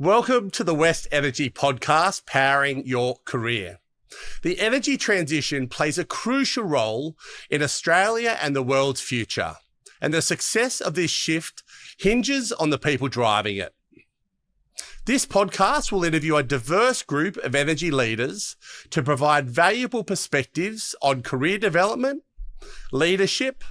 Welcome to the West Energy podcast, powering your career. The energy transition plays a crucial role in Australia and the world's future, and the success of this shift hinges on the people driving it. This podcast will interview a diverse group of energy leaders to provide valuable perspectives on career development, leadership,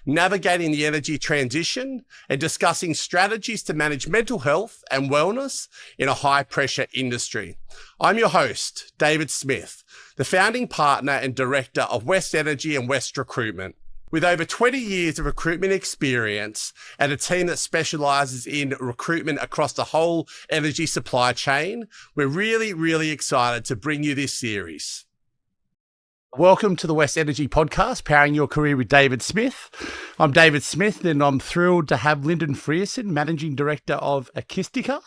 navigating the energy transition, and discussing strategies to manage mental health and wellness in a high-pressure industry. I'm your host, David Smith, the founding partner and director of West Energy and West Recruitment. With over 20 years of recruitment experience and a team that specialises in recruitment across the whole energy supply chain, we're really excited to bring you this series. Welcome to the West Energy podcast, powering your career with David Smith. I'm David Smith, and I'm thrilled to have Lyndon Frearson, Managing Director of Ekistica,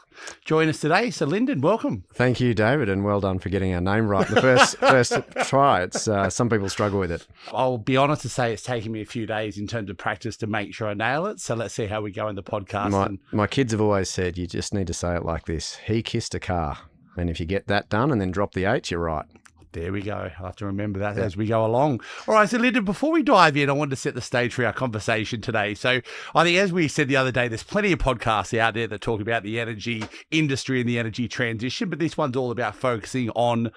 join us today. So, Lyndon, welcome. Thank you, David, and well done for getting our name right the first try. It's some people struggle with it. I'll be honest to say it's taken me a few days in terms of practice to make sure I nail it. So let's see how we go in the podcast. My kids have always said you just need to say it like this: he kissed a car, and if you get that done and then drop the H, you're right. There we go. I'll have to remember that as we go along. All right, so Lyndon, before we dive in, I wanted to set the stage for our conversation today. So I think, as we said the other day, there's plenty of podcasts out there that talk about the energy industry and the energy transition, but this one's all about focusing on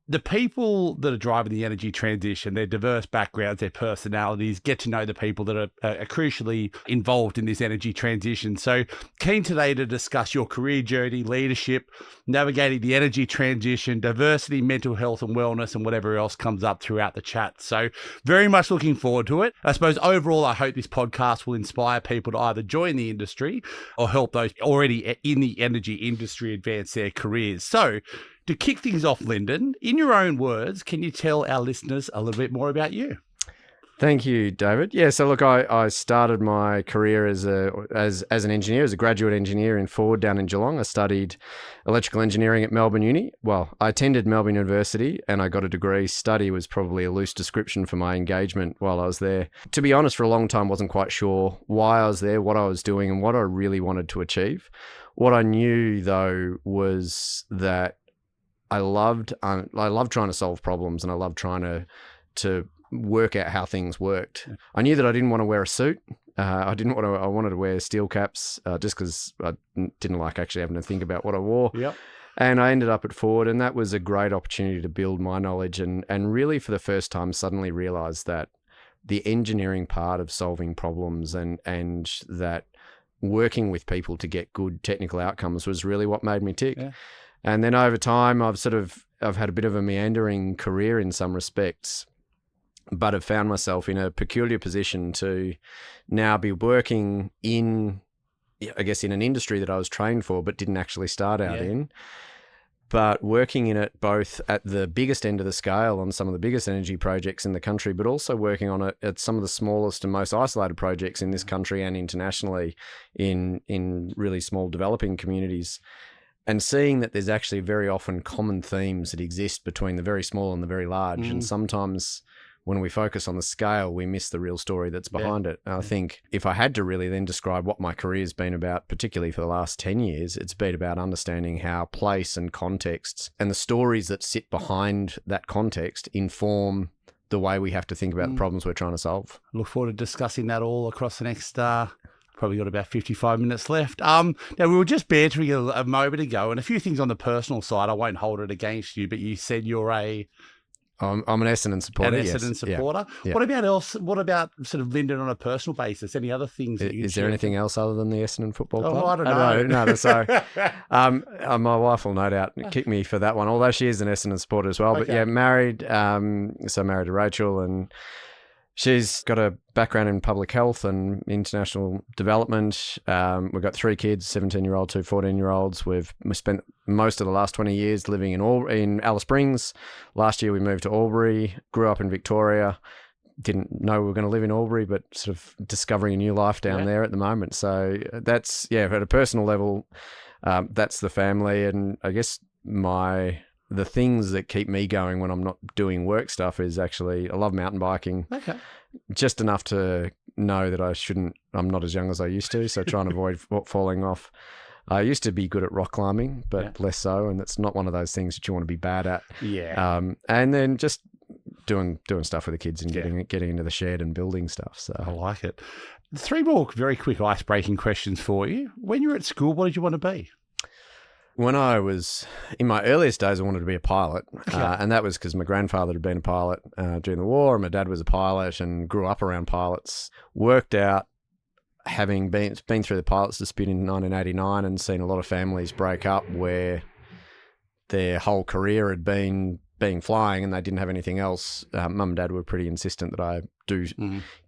the people that are driving the energy transition, their diverse backgrounds, their personalities, get to know the people that are crucially involved in this energy transition. So keen today to discuss your career journey, leadership, navigating the energy transition, diversity, mental health and wellness, and whatever else comes up throughout the chat. So very much looking forward to it. I suppose overall, I hope this podcast will inspire people to either join the industry or help those already in the energy industry advance their careers. So to kick things off, Lyndon, in your own words, can you tell our listeners a little bit more about you? Thank you, David. Yeah, so look, I started my career as an engineer, as a graduate engineer in Ford down in Geelong. I studied electrical engineering at Melbourne Uni. Well, I attended Melbourne University and I got a degree. Study was probably a loose description for my engagement while I was there. To be honest, for a long time, wasn't quite sure why I was there, what I was doing, and what I really wanted to achieve. What I knew, though, was that I loved trying to solve problems, and I loved trying to work out how things worked. I knew that I didn't want to wear a suit. I wanted to wear steel caps just because I didn't like actually having to think about what I wore. Yep. And I ended up at Ford, and that was a great opportunity to build my knowledge and really for the first time suddenly realised that the engineering part of solving problems and that working with people to get good technical outcomes was really what made me tick. Yeah. And then over time, I've had a bit of a meandering career in some respects, but have found myself in a peculiar position to now be working in an industry that I was trained for, but didn't actually start out in, but working in it both at the biggest end of the scale on some of the biggest energy projects in the country, but also working on it at some of the smallest and most isolated projects in this country and internationally in really small developing communities. And seeing that there's actually very often common themes that exist between the very small and the very large. And sometimes when we focus on the scale, we miss the real story that's behind it. And I think if I had to really then describe what my career's been about, particularly for the last 10 years, it's been about understanding how place and contexts and the stories that sit behind that context inform the way we have to think about the problems we're trying to solve. Look forward to discussing that all across the next probably got about 55 minutes left. Now, we were just bantering a moment ago, and a few things on the personal side. I won't hold it against you, but you said you're I'm an Essendon supporter. An Essendon supporter. Yeah. What about else? What about sort of Lyndon on a personal basis? Any other things? Is there anything else other than the Essendon Football Club? Oh, I don't know. No. So, my wife will no doubt kick me for that one, although she is an Essendon supporter as well. Okay. But yeah, married. Married to Rachel, and she's got a background in public health and international development. We've got 3 kids, 17-year-old, 2 14-year-olds. We've spent most of the last 20 years living in Alice Springs. Last year we moved to Albury, grew up in Victoria. Didn't know we were going to live in Albury, but sort of discovering a new life down there at the moment. So that's, at a personal level, that's the family. And I guess the things that keep me going when I'm not doing work stuff is actually I love mountain biking. Okay. Just enough to know that I'm not as young as I used to, so trying to avoid falling off. I used to be good at rock climbing, but less so, and it's not one of those things that you want to be bad at. Yeah. And then just doing stuff with the kids and getting into the shed and building stuff. So I like it. 3 more very quick ice-breaking questions for you. When you were at school, what did you want to be? When I was in my earliest days, I wanted to be a pilot, and that was because my grandfather had been a pilot during the war, and my dad was a pilot, and grew up around pilots. Worked out, having been through the pilots dispute in 1989, and seen a lot of families break up where their whole career had been flying, and they didn't have anything else. Mum and Dad were pretty insistent that I do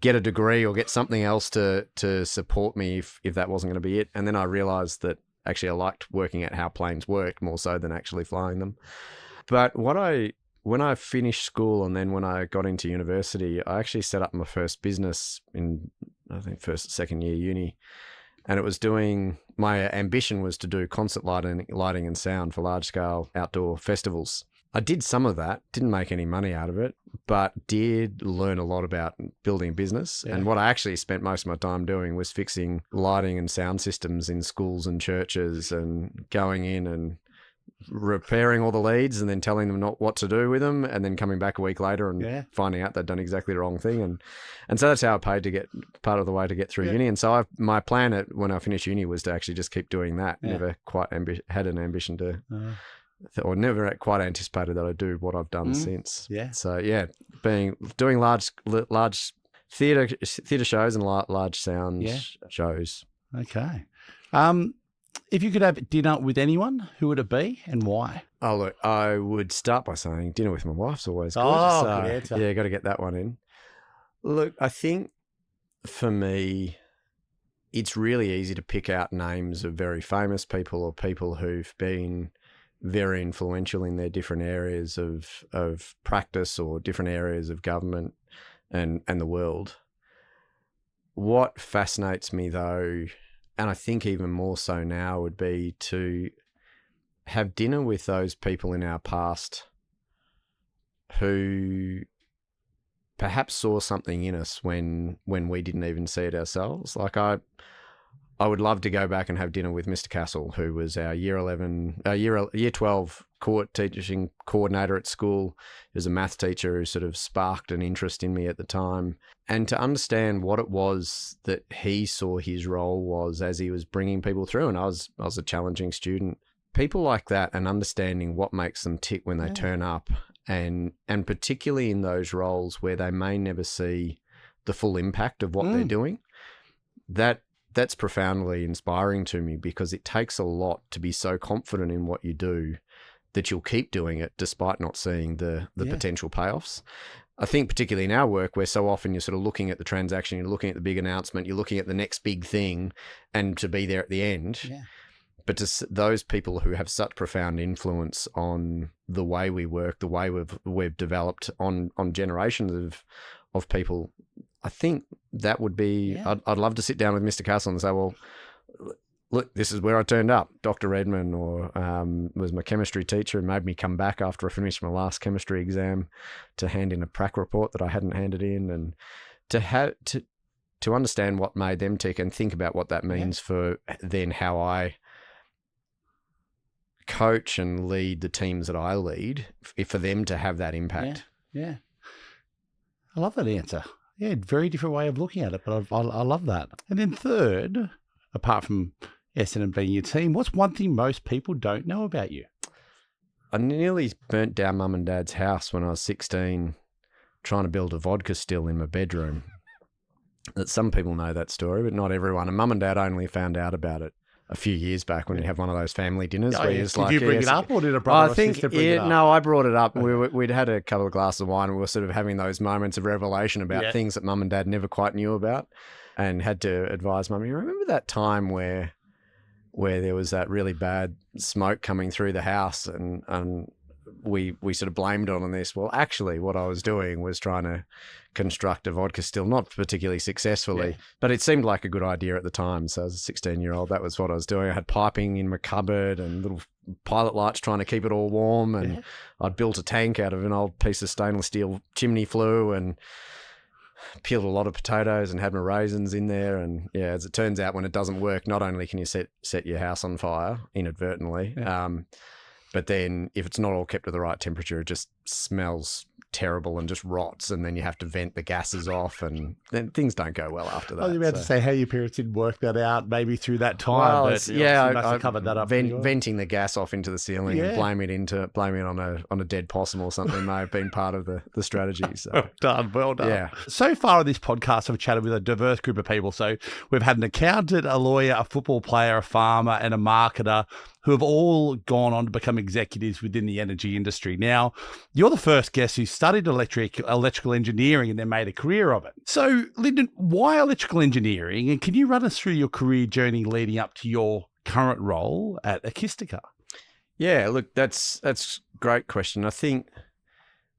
get a degree or get something else to support me if that wasn't going to be it. And then I realised that actually I liked working at how planes worked more so than actually flying them. But when I finished school and then when I got into university, I actually set up my first business in, I think, first, second year uni. And it was my ambition was to do concert lighting and sound for large-scale outdoor festivals. I did some of that, didn't make any money out of it, but did learn a lot about building a business. Yeah. And what I actually spent most of my time doing was fixing lighting and sound systems in schools and churches, and going in and repairing all the leads and then telling them not what to do with them, and then coming back a week later and finding out they'd done exactly the wrong thing. And so that's how I paid to get part of the way to get through uni. And so my plan when I finished uni was to actually just keep doing that. Never quite had an ambition to... or never quite anticipated that I'd do what I've done since. Yeah. So doing large theatre shows and large sound shows. Okay. If you could have dinner with anyone, who would it be and why? Oh, look, I would start by saying dinner with my wife's always good. Oh, so, good answer. Yeah, got to get that one in. Look, I think for me, it's really easy to pick out names of very famous people or people who've been very influential in their different areas of practice or different areas of government and the world. What fascinates me though, and I think even more so now, would be to have dinner with those people in our past who perhaps saw something in us when we didn't even see it ourselves. Like I would love to go back and have dinner with Mr. Castle, who was our year 12 court teaching coordinator at school. He was a math teacher who sort of sparked an interest in me at the time. And to understand what it was that he saw his role was as he was bringing people through. And I was a challenging student. People like that, and understanding what makes them tick when they turn up, and particularly in those roles where they may never see the full impact of what they're doing, that's profoundly inspiring to me, because it takes a lot to be so confident in what you do that you'll keep doing it despite not seeing the potential payoffs. I think particularly in our work, where so often you're sort of looking at the transaction, you're looking at the big announcement, you're looking at the next big thing, and to be there at the end. Yeah. But to those people who have such profound influence on the way we work, the way we've developed on generations of people, I think that would be, I'd love to sit down with Mr. Castle and say, well, look, this is where I turned up. Dr. Redman was my chemistry teacher and made me come back after I finished my last chemistry exam to hand in a prac report that I hadn't handed in, and to understand what made them tick and think about what that means for then how I coach and lead the teams that I lead, for them to have that impact. Yeah. I love that answer. Yeah, very different way of looking at it, but I love that. And then third, apart from Essendon being your team, what's one thing most people don't know about you? I nearly burnt down Mum and Dad's house when I was 16 trying to build a vodka still in my bedroom. That some people know that story, but not everyone. And Mum and Dad only found out about it a few years back when you have one of those family dinners where it's like... Did you bring it up, or did a brother or sister bring it up? No, I brought it up. Okay. We'd had a couple of glasses of wine and we were sort of having those moments of revelation about things that Mum and Dad never quite knew about, and had to advise Mum, you remember that time where there was that really bad smoke coming through the house, and we sort of blamed on this. Well, actually, what I was doing was trying to construct a vodka still, not particularly successfully, but it seemed like a good idea at the time. So as a 16-year-old, that was what I was doing. I had piping in my cupboard and little pilot lights trying to keep it all warm, and I'd built a tank out of an old piece of stainless steel chimney flue, and peeled a lot of potatoes and had my raisins in there. And yeah, as it turns out, when it doesn't work, not only can you set your house on fire inadvertently, but then if it's not all kept at the right temperature, it just smells terrible and just rots, and then you have to vent the gases off, and then things don't go well after that. I was about to say how your parents didn't work that out maybe through that time. Well, but yeah, must have covered that up. Venting the gas off into the ceiling and blaming it on a dead possum or something may have been part of the strategy. So. Well done. Yeah. So far on this podcast, I've chatted with a diverse group of people. So we've had an accountant, a lawyer, a football player, a farmer, and a marketer who have all gone on to become executives within the energy industry. Now, you're the first guest who studied electrical engineering and then made a career of it. So, Lyndon, why electrical engineering? And can you run us through your career journey leading up to your current role at Ekistica? Yeah, look, that's a great question. I think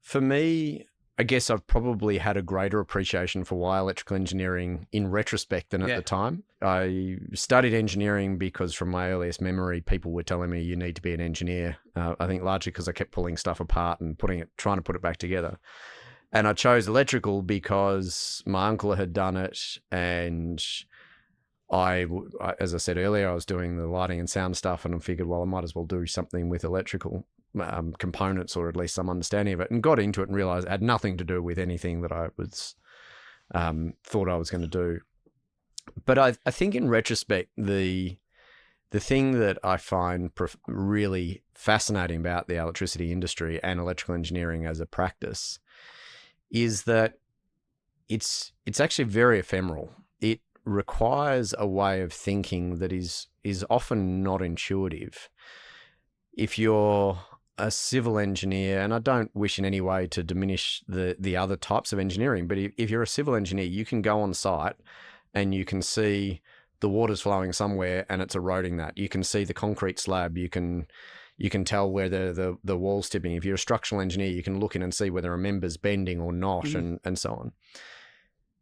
for me, I guess I've probably had a greater appreciation for why electrical engineering in retrospect than at the time. I studied engineering because from my earliest memory, people were telling me you need to be an engineer. I think largely because I kept pulling stuff apart and trying to put it back together. And I chose electrical because my uncle had done it, and as I said earlier, I was doing the lighting and sound stuff, and I figured, well, I might as well do something with electrical components, or at least some understanding of it, and got into it and realized it had nothing to do with anything that I was thought I was going to do. But I think in retrospect, the thing that I find really fascinating about the electricity industry and electrical engineering as a practice is that it's actually very ephemeral. It requires a way of thinking that is often not intuitive. If you're a civil engineer, and I don't wish in any way to diminish the other types of engineering, but if you're a civil engineer, you can go on site and you can see the water's flowing somewhere and it's eroding that. You can see the concrete slab. You can tell where the wall's tipping. If you're a structural engineer, you can look in and see whether a member's bending or not, and so on.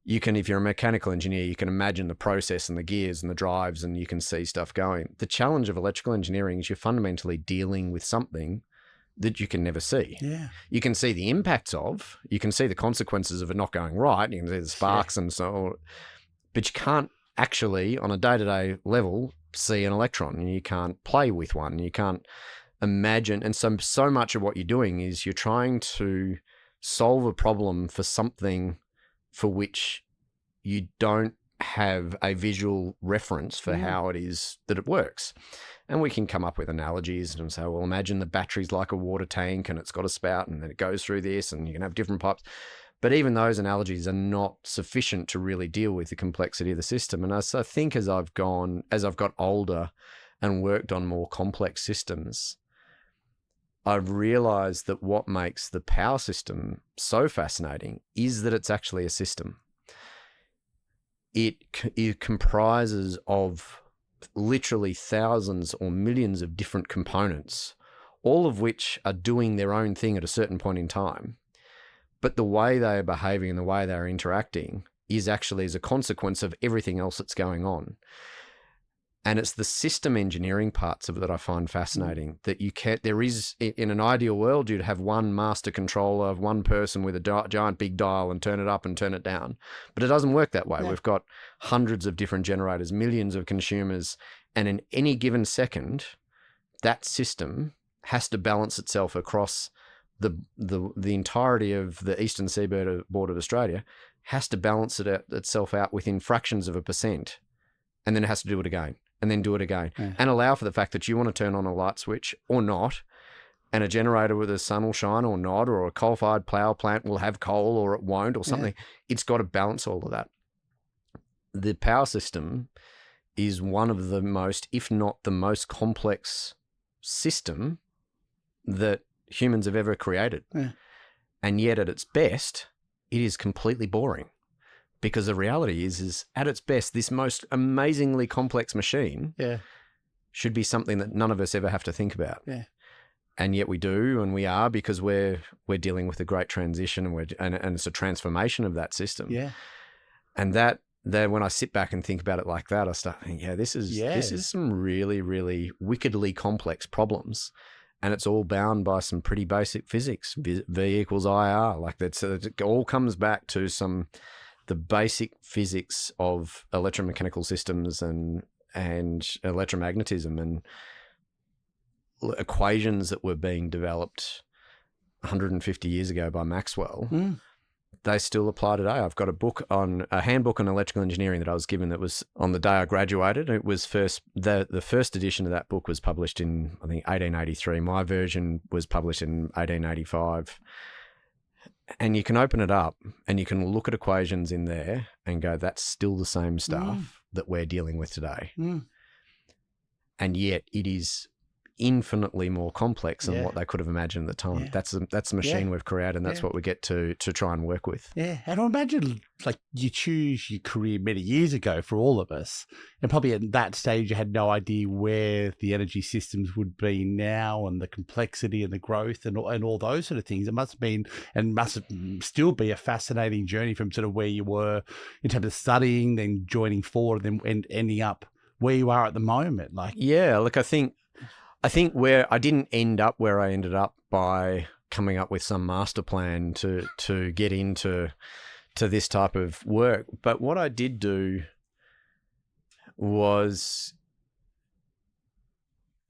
If you're a mechanical engineer, you can imagine the process and the gears and the drives, and you can see stuff going. The challenge of electrical engineering is you're fundamentally dealing with something that you can never see. Yeah. You can see the impacts of, you can see the consequences of it not going right, you can see the sparks and so on, but you can't actually, on a day-to-day level, see an electron, and you can't play with one, you can't imagine. And so much of what you're doing is you're trying to solve a problem for something for which you don't have a visual reference for how it is that it works. And we can come up with analogies and say, well, imagine the battery's like a water tank and it's got a spout and then it goes through this and you can have different pipes. But even those analogies are not sufficient to really deal with the complexity of the system. And I think as I've got older and worked on more complex systems, I've realized that what makes the power system so fascinating is that it's actually a system. It comprises of literally thousands or millions of different components, all of which are doing their own thing at a certain point in time. But the way they are behaving and the way they are interacting is actually as a consequence of everything else that's going on. And it's the system engineering parts of it that I find fascinating, that there is, in an ideal world, you'd have one master controller of one person with a giant big dial and turn it up and turn it down. But it doesn't work that way. Yeah. We've got hundreds of different generators, millions of consumers, and in any given second, that system has to balance itself across the entirety of the eastern seaboard of Australia, has to balance itself out within fractions of a percent, and then it has to do it again. And then do it again, and allow for the fact that you want to turn on a light switch or not, and a generator with the sun will shine or not, or a coal-fired power plant will have coal or it won't or something. It's got to balance all of that. The power system is one of the most, if not the most complex system that humans have ever created. Yeah. And yet at its best, it is completely boring. Because the reality is at its best, this most amazingly complex machine should be something that none of us ever have to think about. Yeah. And yet we do, and we are, because we're dealing with a great transition, and it's a transformation of that system. Yeah. And that when I sit back and think about it like that, I start thinking, this is some really, really wickedly complex problems. And it's all bound by some pretty basic physics. V equals IR. Like that, so it all comes back to some the basic physics of electromechanical systems and electromagnetism and equations that were being developed 150 years ago by Maxwell, they still apply today. I've got a handbook on electrical engineering that I was given that was on the day I graduated. It was the first edition of that book was published in, I think, 1883. My version was published in 1885. And you can open it up and you can look at equations in there and go, that's still the same stuff that we're dealing with today. And yet it is infinitely more complex than what they could have imagined at the time. That's the machine we've created, and that's what we get to try and work with. Yeah, and I imagine like you choose your career many years ago for all of us, and probably at that stage you had no idea where the energy systems would be now and the complexity and the growth and all those sort of things. It must have been and must still be a fascinating journey from sort of where you were in terms of studying, then joining forward, and ending up where you are at the moment. Like, yeah, look, I think where I didn't end up where I ended up by coming up with some master plan to get into this type of work. But what I did do was,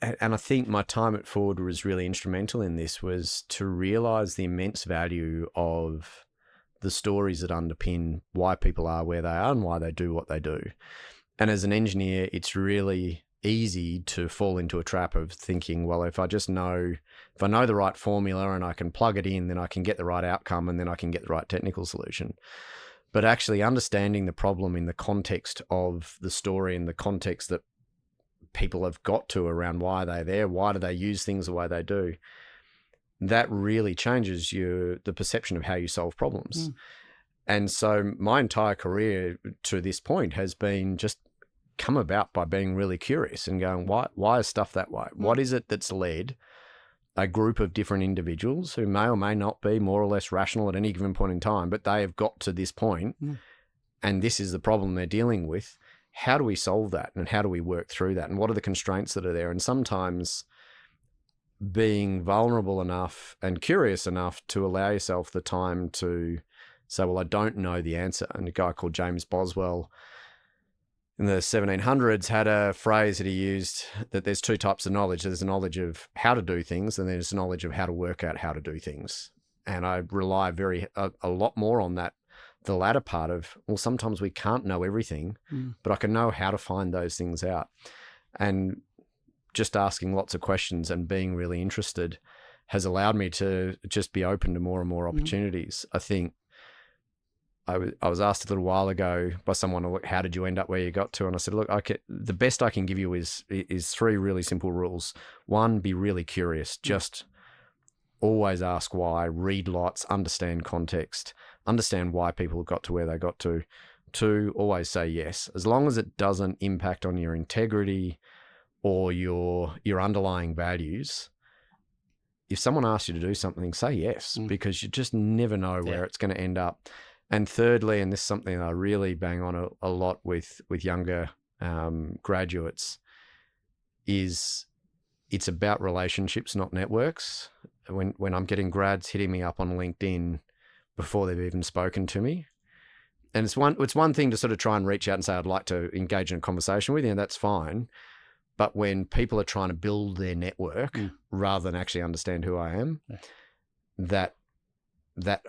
and I think my time at Ford was really instrumental in this, was to realize the immense value of the stories that underpin why people are where they are and why they do what they do. And as an engineer, it's really easy to fall into a trap of thinking, well, if I know the right formula and I can plug it in, then I can get the right outcome and then I can get the right technical solution. But actually understanding the problem in the context of the story and the context that people have got to around why they're there, why do they use things the way they do, that really changes the perception of how you solve problems. And so my entire career to this point has been just come about by being really curious and going, why is stuff that way? What is it that's led a group of different individuals who may or may not be more or less rational at any given point in time, but they have got to this point and this is the problem they're dealing with. How do we solve that? And how do we work through that? And what are the constraints that are there? And sometimes being vulnerable enough and curious enough to allow yourself the time to say, well, I don't know the answer. And a guy called James Boswell in the 1700s had a phrase that he used, that there's two types of knowledge. There's a knowledge of how to do things, and there's a knowledge of how to work out how to do things. And I rely a lot more on that, the latter part of, well, sometimes we can't know everything, but I can know how to find those things out. And just asking lots of questions and being really interested has allowed me to just be open to more and more opportunities. I think I was asked a little while ago by someone, look, how did you end up where you got to? And I said, look, the best I can give you is three really simple rules. One, be really curious. Just always ask why, read lots, understand context, understand why people got to where they got to. Two, always say yes. As long as it doesn't impact on your integrity or your underlying values, if someone asks you to do something, say yes, because you just never know where it's going to end up. And thirdly, and this is something that I really bang on a lot with younger graduates, is it's about relationships, not networks. When I'm getting grads hitting me up on LinkedIn before they've even spoken to me, and it's one thing to sort of try and reach out and say, I'd like to engage in a conversation with you, and that's fine. But when people are trying to build their network rather than actually understand who I am, that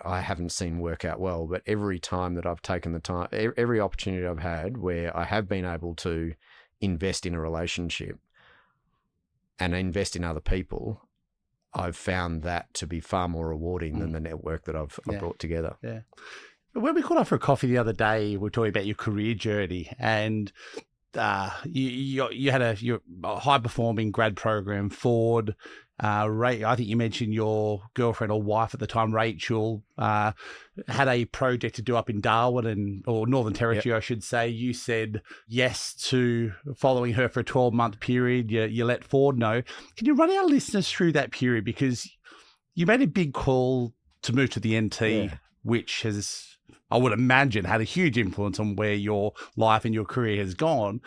I haven't seen work out well. But every time that I've taken the time, every opportunity I've had where I have been able to invest in a relationship and invest in other people, I've found that to be far more rewarding than the network that I've brought together. Yeah. When we caught up for coffee the other day, we were talking about your career journey, and you had your high performing grad program, Ford. I think you mentioned your girlfriend or wife at the time, Rachel, had a project to do up in Darwin or Northern Territory, I should say. You said yes to following her for a 12-month period. You let Ford know. Can you run our listeners through that period? Because you made a big call to move to the NT, which has, I would imagine, had a huge influence on where your life and your career has gone.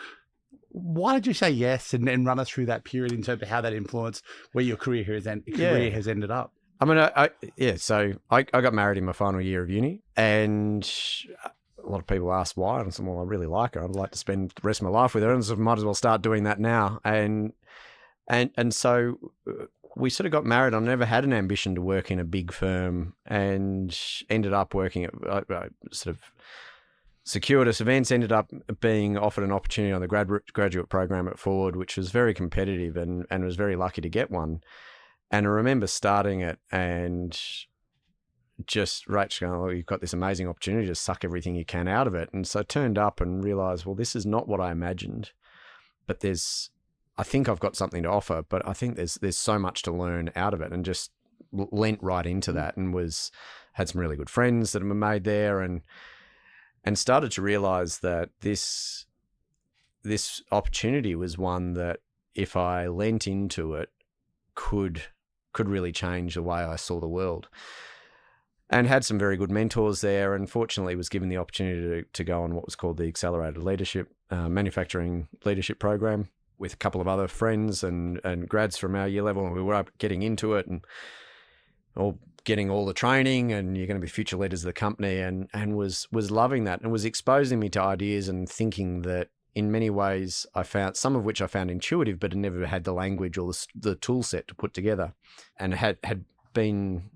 Why did you say yes, and run us through that period in terms of how that influenced where your career has ended up? I mean, so I got married in my final year of uni, and lot of people ask why, and I said, well, I really like her. I'd like to spend the rest of my life with her, and so might as well start doing that now. And so we sort of got married. I never had an ambition to work in a big firm, and ended up working at sort of circuitous events, ended up being offered an opportunity on the graduate program at Ford, which was very competitive, and was very lucky to get one. And I remember starting it and just Rach going, oh, you've got this amazing opportunity to suck everything you can out of it. And so I turned up and realized, well, this is not what I imagined, but I think I've got something to offer, but I think there's so much to learn out of it, and just lent right into that, and had some really good friends that have been made there, and started to realize that this opportunity was one that if I lent into it could really change the way I saw the world. And had some very good mentors there, and fortunately was given the opportunity to go on what was called the Accelerated Leadership Manufacturing Leadership Program with a couple of other friends and grads from our year level, and we were up getting into it and all getting all the training, and you're going to be future leaders of the company, and was loving that, and was exposing me to ideas and thinking that in many ways I found, some of which I found intuitive, but had never had the language or the tool set to put together, and had been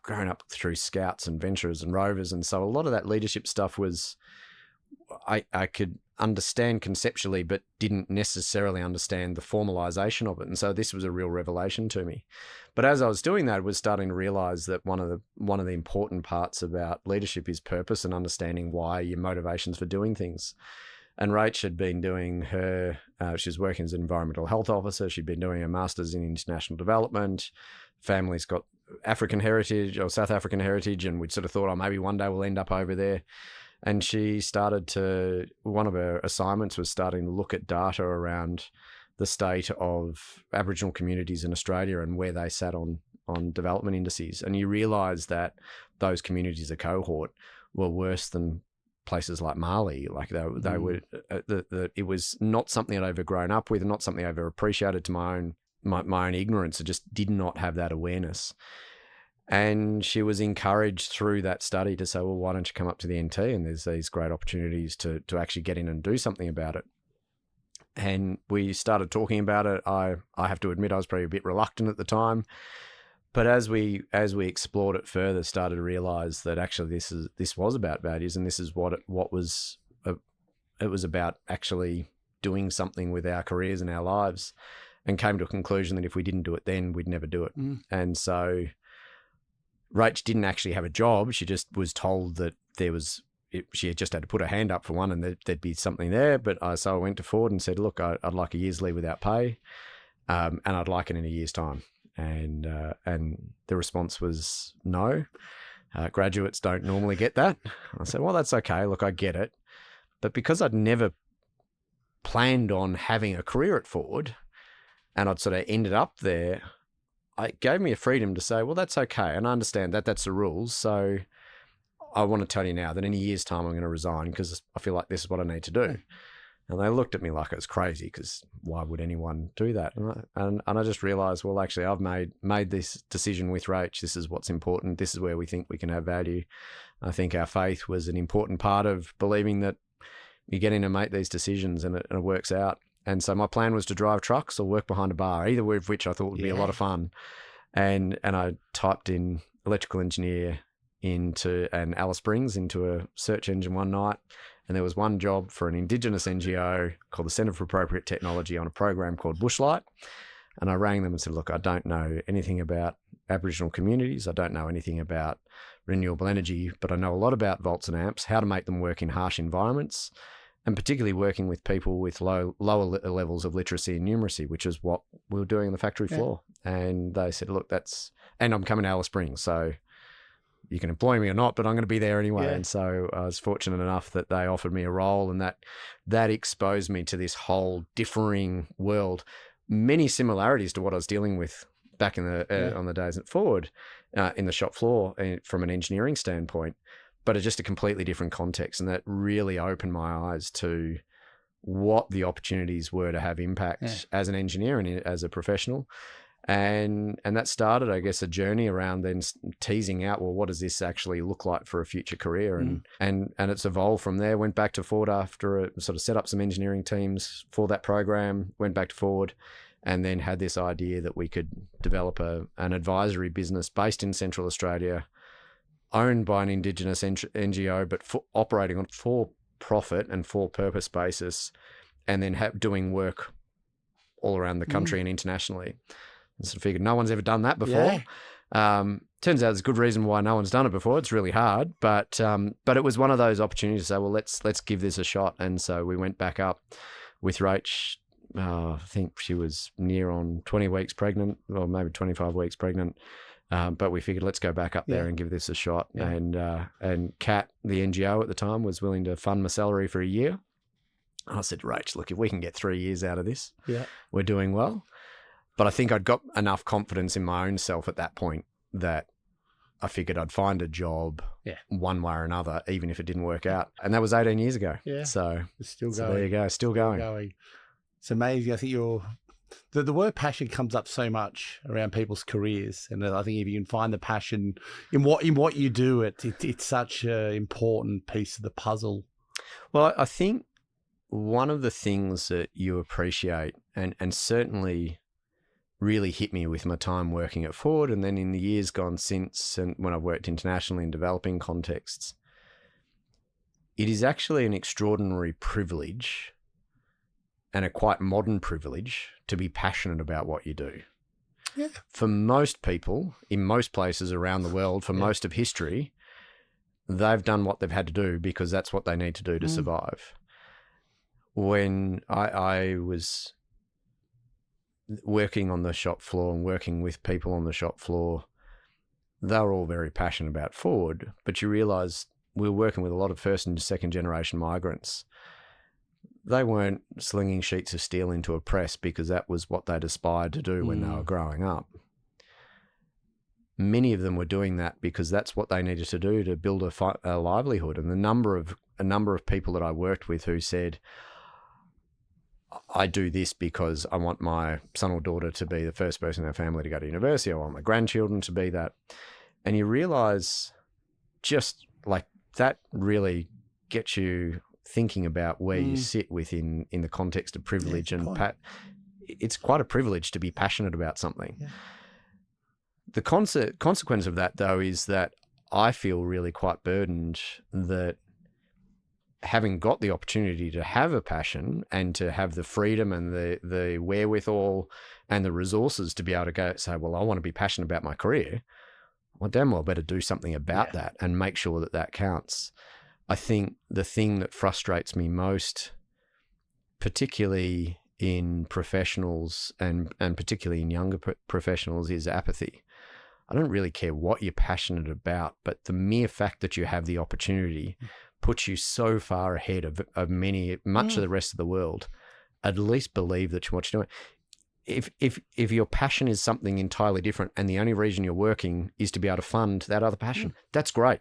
grown up through scouts and venturers and rovers. And so a lot of that leadership stuff was, I could understand conceptually, but didn't necessarily understand the formalization of it. And so this was a real revelation to me. But as I was doing that, I was starting to realize that one of the important parts about leadership is purpose and understanding why, your motivations for doing things. And Rach had been doing she was working as an environmental health officer. She'd been doing a master's in international development. Family's got African heritage or South African heritage, and we'd sort of thought, oh, maybe one day we'll end up over there. And she one of her assignments was starting to look at data around the state of Aboriginal communities in Australia and where they sat on development indices. And you realise that those communities, a cohort, were worse than places like Mali. Like they were, it was not something I'd ever grown up with, not something I ever appreciated to my own ignorance. I just did not have that awareness. And she was encouraged through that study to say, well, why don't you come up to the NT, and there's these great opportunities to actually get in and do something about it. And we started talking about it. I have to admit I was probably a bit reluctant at the time, but as we explored it further, started to realize that actually this was about values, and this is it was about actually doing something with our careers and our lives, and came to a conclusion that if we didn't do it then, we'd never do it. And so Rach didn't actually have a job. She just was told that she had just had to put her hand up for one, and there'd be something there. But so I went to Ford and said, look, I'd like a year's leave without pay, and I'd like it in a year's time. And the response was no. Graduates don't normally get that. I said, well, that's okay. Look, I get it. But because I'd never planned on having a career at Ford, and I'd sort of ended up there, it gave me a freedom to say, well, that's okay. And I understand that that's the rules. So I want to tell you now that in a year's time, I'm going to resign because I feel like this is what I need to do. And they looked at me like I was crazy, because why would anyone do that? And I just realized, well, actually, I've made this decision with Rach. This is what's important. This is where we think we can have value. I think our faith was an important part of believing that you get in and make these decisions and it works out. And so my plan was to drive trucks or work behind a bar, either of which I thought would be a lot of fun. And I typed in electrical engineer and Alice Springs into a search engine one night. And there was one job for an Indigenous NGO called the Centre for Appropriate Technology on a program called Bushlight. And I rang them and said, look, I don't know anything about Aboriginal communities. I don't know anything about renewable energy, but I know a lot about volts and amps, how to make them work in harsh environments, and particularly working with people with lower levels of literacy and numeracy, which is what we were doing on the factory floor. And they said, look, and I'm coming to Alice Springs, so you can employ me or not, but I'm going to be there anyway. And so I was fortunate enough that they offered me a role, and that exposed me to this whole differing world, many similarities to what I was dealing with back in the on the days at Ford, in the shop floor from an engineering standpoint, but it's just a completely different context. And that really opened my eyes to what the opportunities were to have impact as an engineer and as a professional. And that started, I guess, a journey around then teasing out, well, what does this actually look like for a future career? And it's evolved from there. Went back to Ford after sort of set up some engineering teams for that program, went back to Ford, and then had this idea that we could develop an advisory business based in Central Australia, owned by an Indigenous NGO, but operating on for-profit and for-purpose basis, and then doing work all around the country and internationally. And sort of figured no one's ever done that before. Yeah. Turns out there's a good reason why no one's done it before. It's really hard, but it was one of those opportunities to say, well, let's give this a shot. And so we went back up with Rach. I think she was near on 20 weeks pregnant, or maybe 25 weeks pregnant. But we figured let's go back up there and give this a shot. Yeah. And Kat, the NGO at the time, was willing to fund my salary for a year. I said, Rach, look, if we can get 3 years out of this, we're doing well. But I think I'd got enough confidence in my own self at that point that I figured I'd find a job one way or another, even if it didn't work out. And that was 18 years ago. Yeah. So it's still going. So there you go, still going. It's amazing. I think the word passion comes up so much around people's careers. And I think if you can find the passion in what you do, it's such an important piece of the puzzle. Well, I think one of the things that you appreciate and certainly really hit me with my time working at Ford, and then in the years gone since, and when I've worked internationally in developing contexts, it is actually an extraordinary privilege and a quite modern privilege to be passionate about what you do. Yeah. For most people, in most places around the world, for most of history, they've done what they've had to do because that's what they need to do to survive. When I was working on the shop floor and working with people on the shop floor, they were all very passionate about Ford, but you realise we were working with a lot of first and second generation migrants. They weren't slinging sheets of steel into a press because that was what they'd aspired to do when they were growing up. Many of them were doing that because that's what they needed to do to build a livelihood. And a number of people that I worked with who said, I do this because I want my son or daughter to be the first person in their family to go to university. I want my grandchildren to be that. And you realize just like that really gets you thinking about where you sit within in the context of privilege. And it's quite a privilege to be passionate about something. Yeah. The consequence of that, though, is that I feel really quite burdened that having got the opportunity to have a passion and to have the freedom and the wherewithal and the resources to be able to go say, well, I want to be passionate about my career, well, damn well better do something about that and make sure that that counts. I think the thing that frustrates me most, particularly in professionals and particularly in younger professionals, is apathy. I don't really care what you're passionate about, but the mere fact that you have the opportunity puts you so far ahead of much of the rest of the world. At least believe that what you're doing. If your passion is something entirely different and the only reason you're working is to be able to fund that other passion, that's great.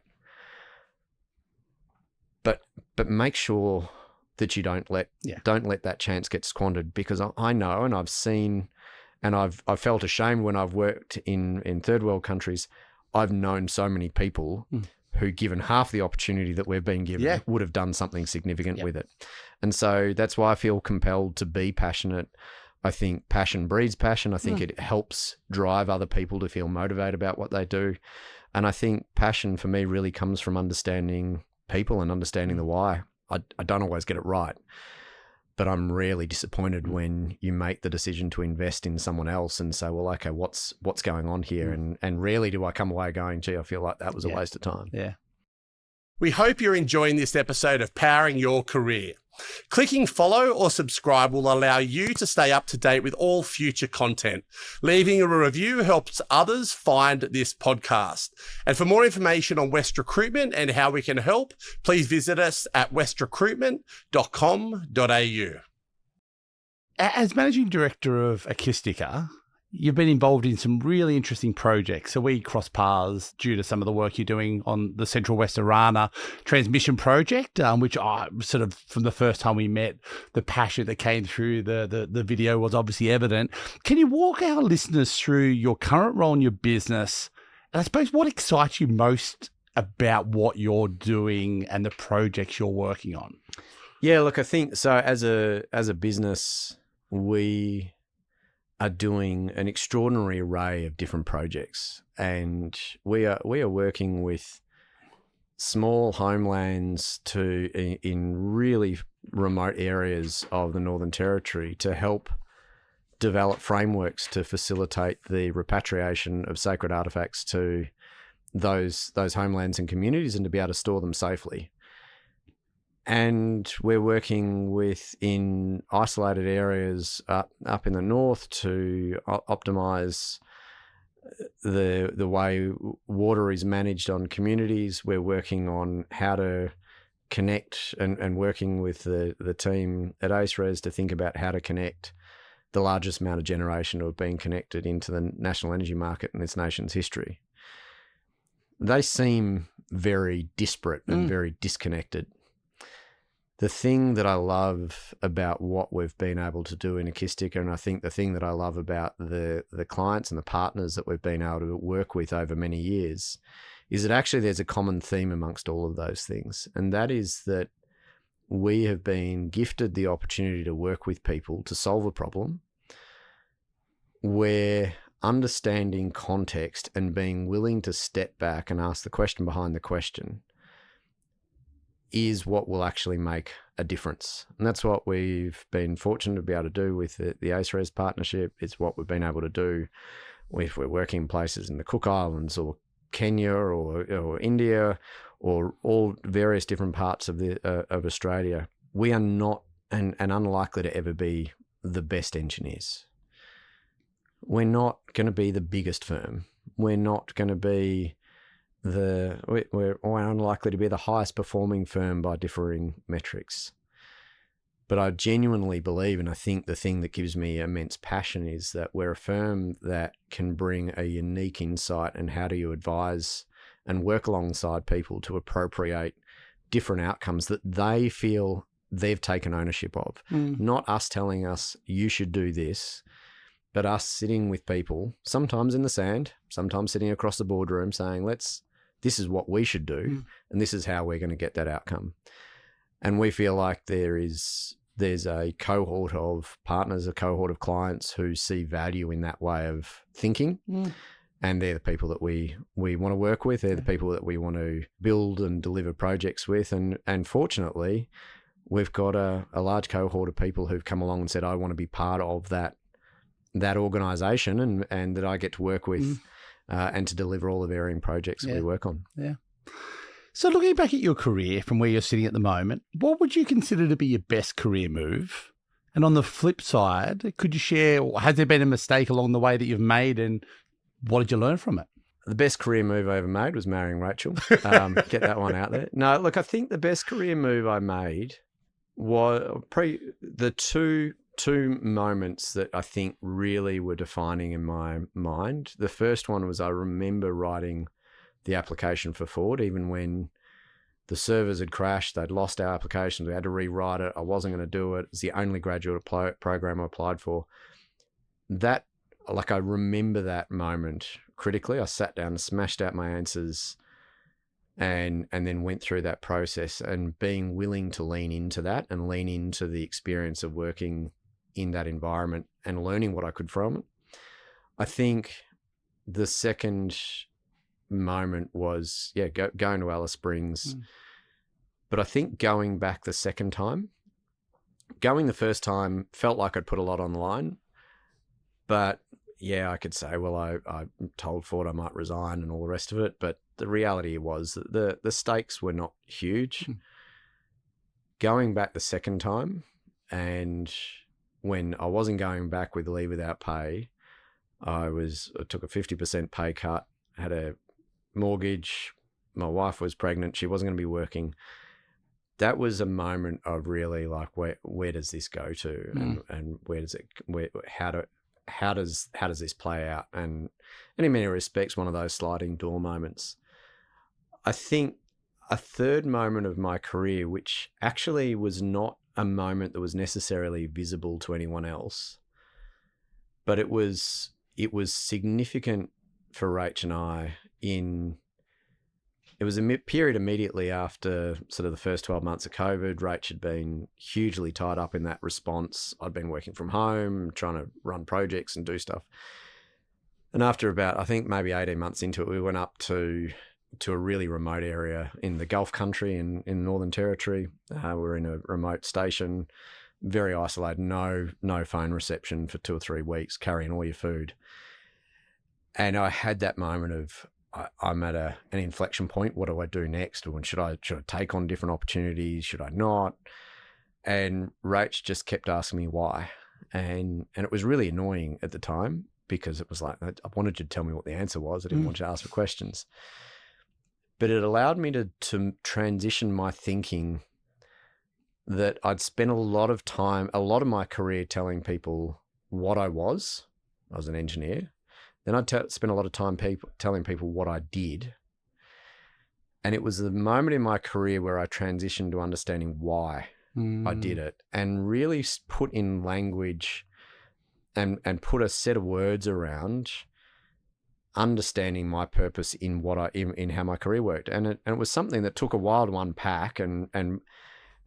But make sure that you don't let that chance get squandered, because I know, and I've seen, and I've felt ashamed when I've worked in third world countries. I've known so many people who, given half the opportunity that we've been given, would have done something significant with it. And so that's why I feel compelled to be passionate. I think passion breeds passion. I think it helps drive other people to feel motivated about what they do. And I think passion for me really comes from understanding people and understanding the why. I don't always get it right, but I'm really disappointed when you make the decision to invest in someone else and say, well, okay, what's going on here? And rarely do I come away going, gee, I feel like that was a waste of time. Yeah. We hope you're enjoying this episode of Powering Your Career. Clicking follow or subscribe will allow you to stay up to date with all future content. Leaving a review helps others find this podcast. And for more information on West Recruitment and how we can help, please visit us at westrecruitment.com.au. As Managing Director of Ekistica, you've been involved in some really interesting projects. So we cross paths due to some of the work you're doing on the Central West Arana transmission project, which I sort of, from the first time we met, the passion that came through the video was obviously evident. Can you walk our listeners through your current role in your business? And I suppose what excites you most about what you're doing and the projects you're working on? Yeah, look, I think so. As a business, we are doing an extraordinary array of different projects, and we are working with small homelands in really remote areas of the Northern Territory to help develop frameworks to facilitate the repatriation of sacred artifacts to those homelands and communities, and to be able to store them safely. And we're working in isolated areas up in the north to optimize the way water is managed on communities. We're working on how to connect and working with the team at ACERES to think about how to connect the largest amount of generation to have been connected into the national energy market in this nation's history. They seem very disparate and very disconnected. The thing that I love about what we've been able to do in Ekistica, and I think the thing that I love about the clients and the partners that we've been able to work with over many years, is that actually there's a common theme amongst all of those things. And that is that we have been gifted the opportunity to work with people to solve a problem where understanding context and being willing to step back and ask the question behind the question is what will actually make a difference. And that's what we've been fortunate to be able to do with the ACERES partnership. It's what we've been able to do if we're working in places in the Cook Islands or Kenya or India or all various different parts of Australia. We are not and unlikely to ever be the best engineers. We're not going to be the biggest firm. We're not going to be we're unlikely to be the highest performing firm by differing metrics. But I genuinely believe, and I think the thing that gives me immense passion is that we're a firm that can bring a unique insight and how do you advise and work alongside people to appropriate different outcomes that they feel they've taken ownership of. Not us telling us you should do this, but us sitting with people, sometimes in the sand, sometimes sitting across the boardroom saying, this is what we should do, and this is how we're going to get that outcome. And we feel like there's a cohort of partners, a cohort of clients who see value in that way of thinking. And they're the people that we want to work with. They're the people that we want to build and deliver projects with. And fortunately, we've got a large cohort of people who've come along and said, I want to be part of that organisation and that I get to work with and to deliver all the varying projects that we work on. Yeah. So looking back at your career from where you're sitting at the moment, what would you consider to be your best career move? And on the flip side, could you share, has there been a mistake along the way that you've made and what did you learn from it? The best career move I ever made was marrying Rachel. Get that one out there. No, look, I think the best career move I made was the two moments that I think really were defining in my mind. The first one was I remember writing the application for Ford, even when the servers had crashed, they'd lost our application, we had to rewrite it. I wasn't going to do it. It's the only graduate program I applied for. I remember that moment critically. I sat down and smashed out my answers and then went through that process, and being willing to lean into that and lean into the experience of working in that environment and learning what I could from it. I think the second moment was, going to Alice Springs. But I think going back the second time, going the first time felt like I'd put a lot on the line. But I could say, well, I told Ford I might resign and all the rest of it. But the reality was that the stakes were not huge. Going back the second time, and when I wasn't going back with leave without pay, I took a 50% pay cut, had a mortgage, my wife was pregnant, she wasn't going to be working. That was a moment of really like, where does this go to, and how does this play out? And in many respects, one of those sliding door moments. I think a third moment of my career, which actually was not a moment that was necessarily visible to anyone else, but it was significant for Rach and I it was a period immediately after sort of the first 12 months of COVID. Rach had been hugely tied up in that response. I'd been working from home, trying to run projects and do stuff. And after about, I think maybe 18 months into it, we went up to a really remote area in the Gulf country in Northern Territory. We're in a remote station, very isolated, no phone reception for 2 or 3 weeks, carrying all your food. And I had that moment of, I'm at an inflection point. What do I do next? Or should I take on different opportunities? Should I not? And Rach just kept asking me why. And it was really annoying at the time, because it was like, I wanted you to tell me what the answer was. I didn't want you to ask for questions. But it allowed me to transition my thinking that I'd spent a lot of my career telling people what I was. I was an engineer. Then I'd spend a lot of time telling people what I did. And it was the moment in my career where I transitioned to understanding why I did it, and really put in language and put a set of words around understanding my purpose in in how my career worked. And it was something that took a while to unpack. And then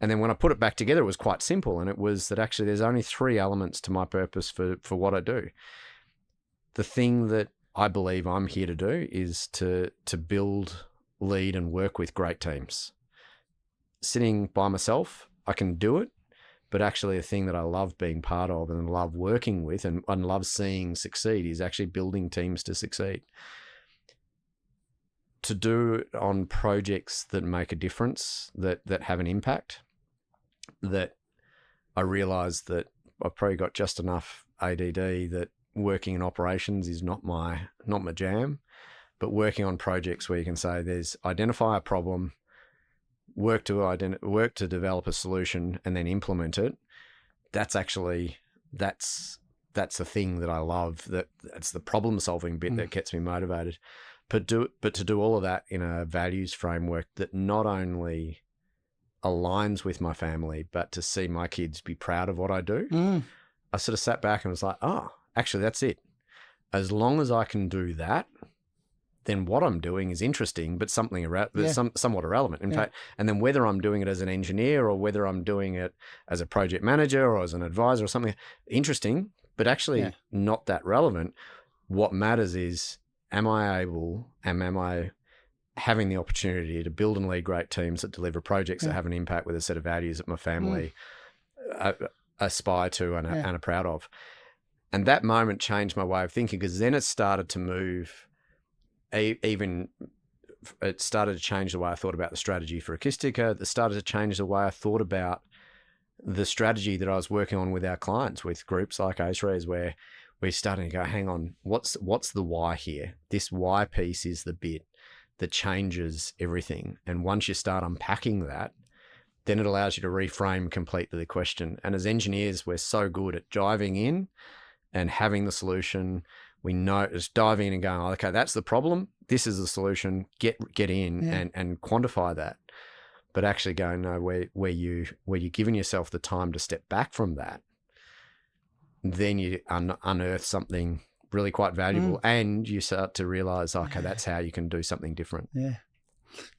when I put it back together, it was quite simple. And it was that actually there's only 3 elements to my purpose for what I do. The thing that I believe I'm here to do is to build, lead, and work with great teams. Sitting by myself, I can do it, but actually a thing that I love being part of and love working with and love seeing succeed is actually building teams to succeed. To do it on projects that make a difference, that have an impact, that I realize that I've probably got just enough ADD that working in operations is not my jam, but working on projects where you can say identify a problem, work to develop a solution, and then implement it. That's the thing that I love. That's the problem solving bit that gets me motivated. But to do all of that in a values framework that not only aligns with my family, but to see my kids be proud of what I do. I sort of sat back and was like, actually, that's it. As long as I can do that, then what I'm doing is interesting, but something somewhat irrelevant. In fact, and then whether I'm doing it as an engineer or whether I'm doing it as a project manager or as an advisor or something, interesting, but actually not that relevant. What matters is, am I having the opportunity to build and lead great teams that deliver projects that have an impact with a set of values that my family aspire to and are proud of. And that moment changed my way of thinking, because then it started to move, it started to change the way I thought about the strategy for Ekistica. It started to change the way I thought about the strategy that I was working on with our clients, with groups like ACERES, where we're starting to go, hang on, what's the why here? This why piece is the bit that changes everything. And once you start unpacking that, then it allows you to reframe completely the question. And as engineers, we're so good at diving in and having the solution. We know, just diving in and going, okay, that's the problem. This is the solution. Get in and quantify that. But actually going, no, where you're giving yourself the time to step back from that, then you unearth something really quite valuable, and you start to realize, okay, that's how you can do something different. Yeah.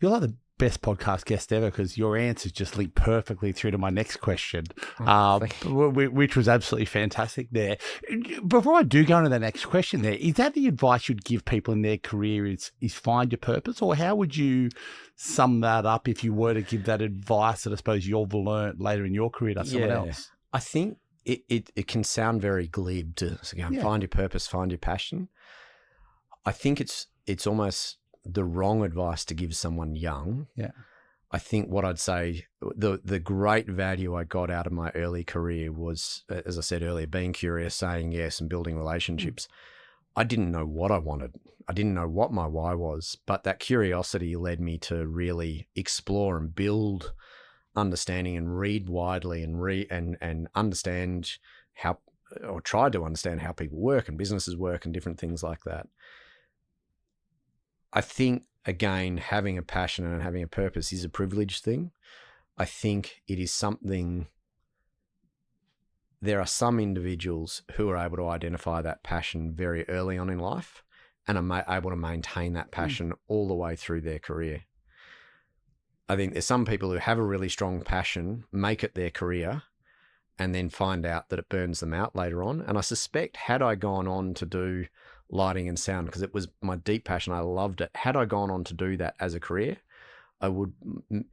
You're like the best podcast guest ever, because your answers just link perfectly through to my next question, which was absolutely fantastic there. Before I do go into the next question there, is that the advice you'd give people in their career, is find your purpose? Or how would you sum that up if you were to give that advice that I suppose you've learned later in your career to someone else? I think it can sound very glib to go, find your purpose, find your passion. I think it's almost the wrong advice to give someone young. Yeah. I think what I'd say, the great value I got out of my early career was, as I said earlier, being curious, saying yes, and building relationships. I didn't know what I wanted. I didn't know what my why was, but that curiosity led me to really explore and build understanding and read widely and understand how or tried to understand how people work and businesses work and different things like that. I think, again, having a passion and having a purpose is a privileged thing. I think it is something. There are some individuals who are able to identify that passion very early on in life and are able to maintain that passion all the way through their career. I think there's some people who have a really strong passion, make it their career, and then find out that it burns them out later on. And I suspect, had I gone on to do lighting and sound, because it was my deep passion, I loved it, had I gone on to do that as a career, I would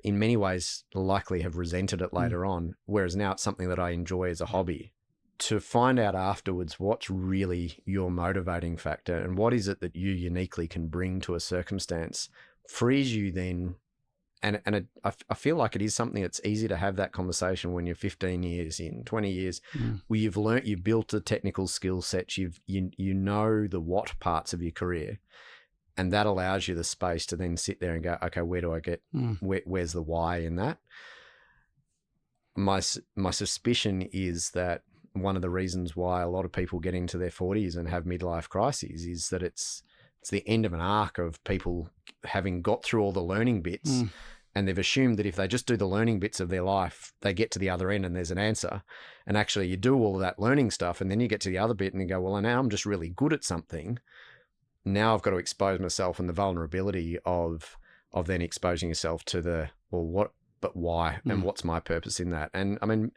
in many ways likely have resented it later on, whereas now it's something that I enjoy as a hobby. To find out afterwards what's really your motivating factor and what is it that you uniquely can bring to a circumstance frees you then. And I feel like it is something that's easy to have that conversation when you're 15 years in, 20 years, where you've built the technical skill sets, you know the what parts of your career, and that allows you the space to then sit there and go, okay, where do I get, where's the why in that? My suspicion is that one of the reasons why a lot of people get into their 40s and have midlife crises is that it's the end of an arc of people having got through all the learning bits, and they've assumed that if they just do the learning bits of their life, they get to the other end and there's an answer. And actually you do all of that learning stuff and then you get to the other bit and you go, well, now I'm just really good at something. Now I've got to expose myself and the vulnerability of then exposing yourself to the, well, what, but why, and what's my purpose in that? And I mean,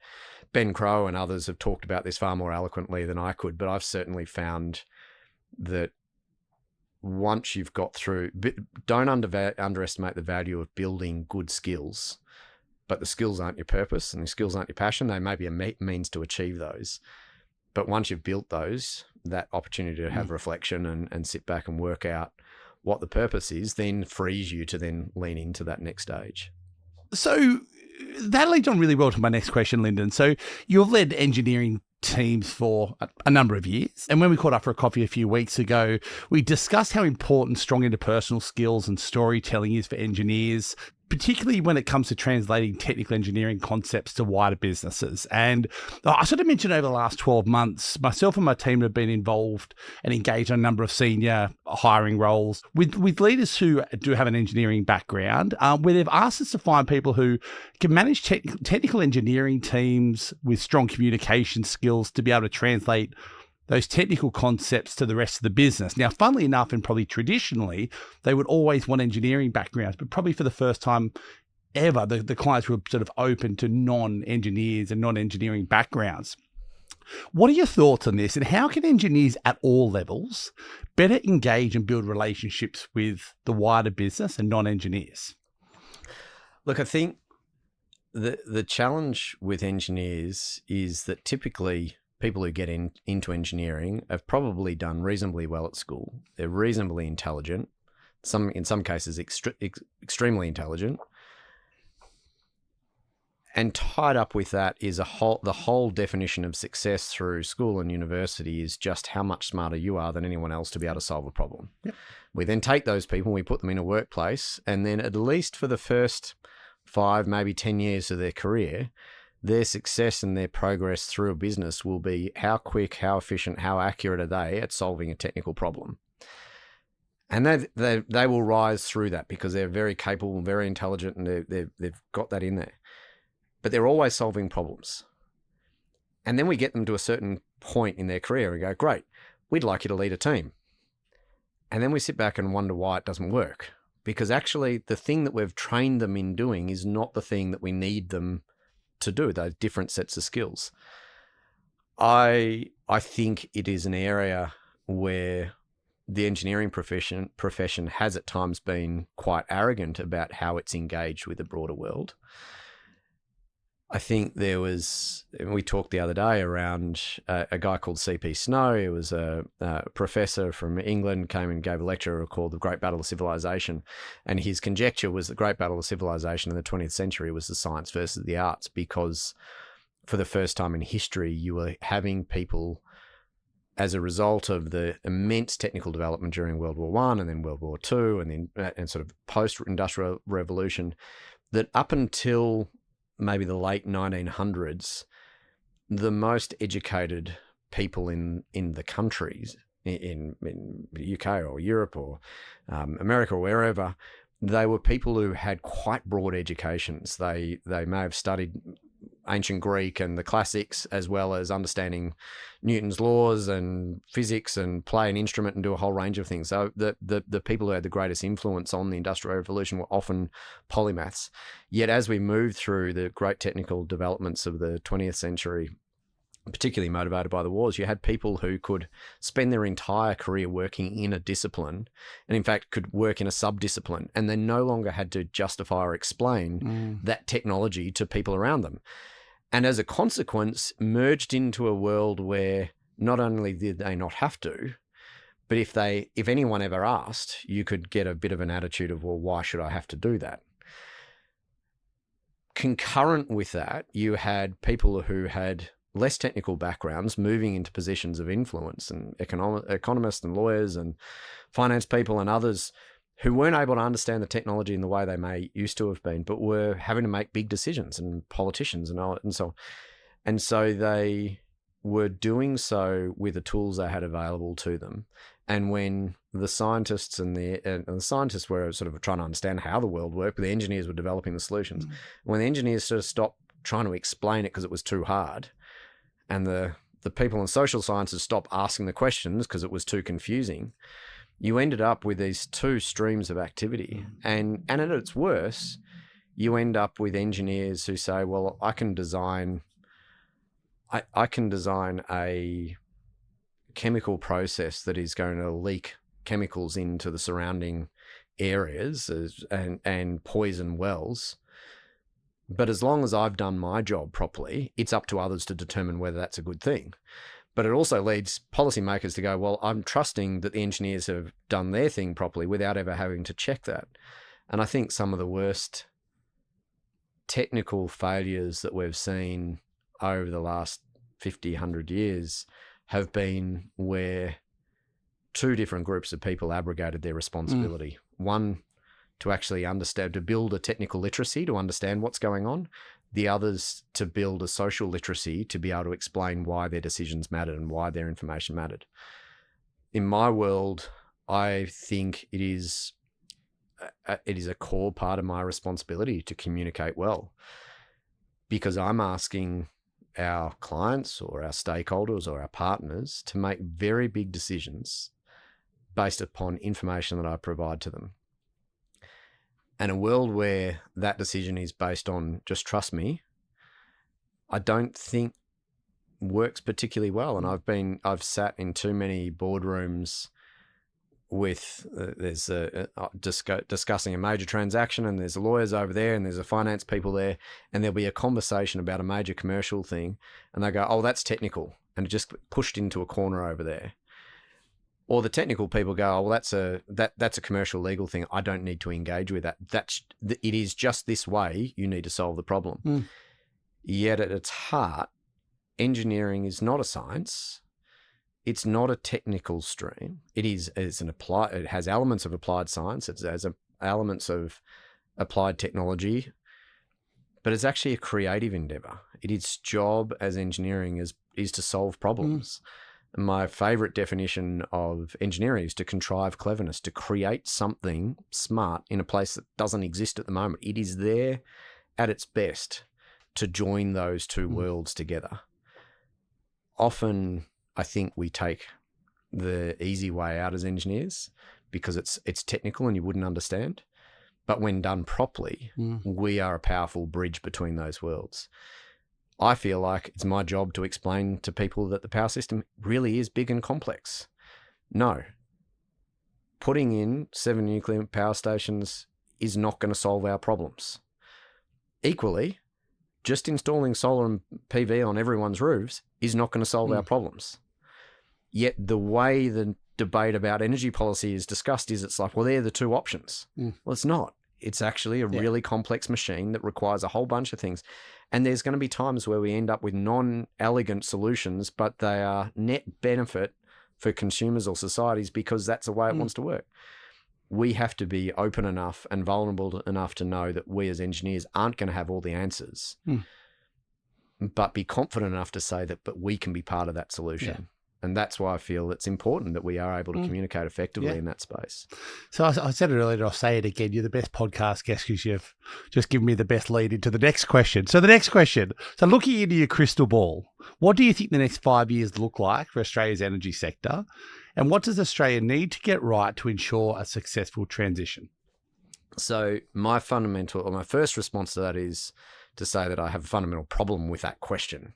Ben Crow and others have talked about this far more eloquently than I could, but I've certainly found that once you've got through, don't underestimate the value of building good skills, but the skills aren't your purpose and the skills aren't your passion. They may be a means to achieve those. But once you've built those, that opportunity to have reflection and sit back and work out what the purpose is, then frees you to then lean into that next stage. So that leads on really well to my next question, Lyndon. So you've led engineering teams for a number of years. And when we caught up for a coffee a few weeks ago, we discussed how important strong interpersonal skills and storytelling is for engineers, particularly when it comes to translating technical engineering concepts to wider businesses. And I sort of mentioned over the last 12 months, myself and my team have been involved and engaged on a number of senior hiring roles with leaders who do have an engineering background, where they've asked us to find people who can manage technical engineering teams with strong communication skills to be able to translate those technical concepts to the rest of the business. Now, funnily enough, and probably traditionally, they would always want engineering backgrounds, but probably for the first time ever, the clients were sort of open to non-engineers and non-engineering backgrounds. What are your thoughts on this, and how can engineers at all levels better engage and build relationships with the wider business and non-engineers? Look, I think the challenge with engineers is that typically people who get into engineering have probably done reasonably well at school. They're reasonably intelligent, in some cases extremely intelligent. And tied up with that is the whole definition of success through school and university is just how much smarter you are than anyone else to be able to solve a problem. Yep. We then take those people, we put them in a workplace, and then at least for the first 5, maybe 10 years of their career, their success and their progress through a business will be how quick, how efficient, how accurate are they at solving a technical problem. And they will rise through that because they're very capable and very intelligent, and they've got that in there. But they're always solving problems. And then we get them to a certain point in their career and go, great, we'd like you to lead a team. And then we sit back and wonder why it doesn't work. Because actually the thing that we've trained them in doing is not the thing that we need them to do, those different sets of skills. I think it is an area where the engineering profession has at times been quite arrogant about how it's engaged with the broader world. I think we talked the other day around a guy called C.P. Snow. He was a professor from England, came and gave a lecture called The Great Battle of Civilization. And his conjecture was the Great Battle of Civilization in the 20th century was the science versus the arts, because for the first time in history, you were having people, as a result of the immense technical development during World War I and then World War II and sort of post-industrial revolution, that up until maybe the late 1900s, the most educated people in the countries in the UK or Europe or America or wherever, they were people who had quite broad educations. They may have studied ancient Greek and the classics, as well as understanding Newton's laws and physics and play an instrument and do a whole range of things. So the people who had the greatest influence on the Industrial Revolution were often polymaths. Yet as we moved through the great technical developments of the 20th century, particularly motivated by the wars, you had people who could spend their entire career working in a discipline, and in fact could work in a sub-discipline, and they no longer had to justify or explain that technology to people around them. And as a consequence, merged into a world where not only did they not have to, but if anyone ever asked, you could get a bit of an attitude of, well, why should I have to do that? Concurrent with that, you had people who had less technical backgrounds moving into positions of influence, and economists and lawyers and finance people and others who weren't able to understand the technology in the way they may used to have been, but were having to make big decisions, and politicians and so on. And so they were doing so with the tools they had available to them. And when the scientists and the scientists were sort of trying to understand how the world worked, but the engineers were developing the solutions. When the engineers sort of stopped trying to explain it because it was too hard, and the people in social sciences stopped asking the questions because it was too confusing, you ended up with these two streams of activity. And at its worst, you end up with engineers who say, well, I can design a chemical process that is going to leak chemicals into the surrounding areas and poison wells. But as long as I've done my job properly, it's up to others to determine whether that's a good thing. But it also leads policymakers to go, well, I'm trusting that the engineers have done their thing properly without ever having to check that. And I think some of the worst technical failures that we've seen over the last 50, 100 years have been where two different groups of people abrogated their responsibility. One, to actually understand, to build a technical literacy to understand what's going on. The others to build a social literacy to be able to explain why their decisions mattered and why their information mattered. In my world, I think it is a core part of my responsibility to communicate well, because I'm asking our clients or our stakeholders or our partners to make very big decisions based upon information that I provide to them. And a world where that decision is based on just trust me, I don't think works particularly well. And I've sat in too many boardrooms with discussing a major transaction, and there's lawyers over there and there's a finance people there, and there'll be a conversation about a major commercial thing, and they go, oh, that's technical, and it just pushed into a corner over there. Or the technical people go, oh, well, that's a commercial legal thing. I don't need to engage with that. It is just this way. You need to solve the problem. Yet at its heart, engineering is not a science. It's not a technical stream. It has elements of applied science. It has elements of applied technology, but it's actually a creative endeavor. Its job as engineering is to solve problems. My favorite definition of engineering is to contrive cleverness, to create something smart in a place that doesn't exist at the moment. It is there at its best to join those two worlds together. Often, I think we take the easy way out as engineers because it's technical and you wouldn't understand. But when done properly, we are a powerful bridge between those worlds. I feel like it's my job to explain to people that the power system really is big and complex. No. Putting in 7 nuclear power stations is not going to solve our problems. Equally, just installing solar and PV on everyone's roofs is not going to solve our problems. Yet the way the debate about energy policy is discussed is it's like, well, they're the two options. Well, it's not. It's actually a really complex machine that requires a whole bunch of things. And there's going to be times where we end up with non-elegant solutions, but they are net benefit for consumers or societies because that's the way it wants to work. We have to be open enough and vulnerable enough to know that we as engineers aren't going to have all the answers. but be confident enough to say that, but we can be part of that solution. Yeah. And that's why I feel it's important that we are able to communicate effectively in that space. So I said it earlier, I'll say it again. You're the best podcast guest because you've just given me the best lead into the next question. So the next question, so looking into your crystal ball, what do you think the next 5 years look like for Australia's energy sector? And what does Australia need to get right to ensure a successful transition? So my first response to that is to say that I have a fundamental problem with that question,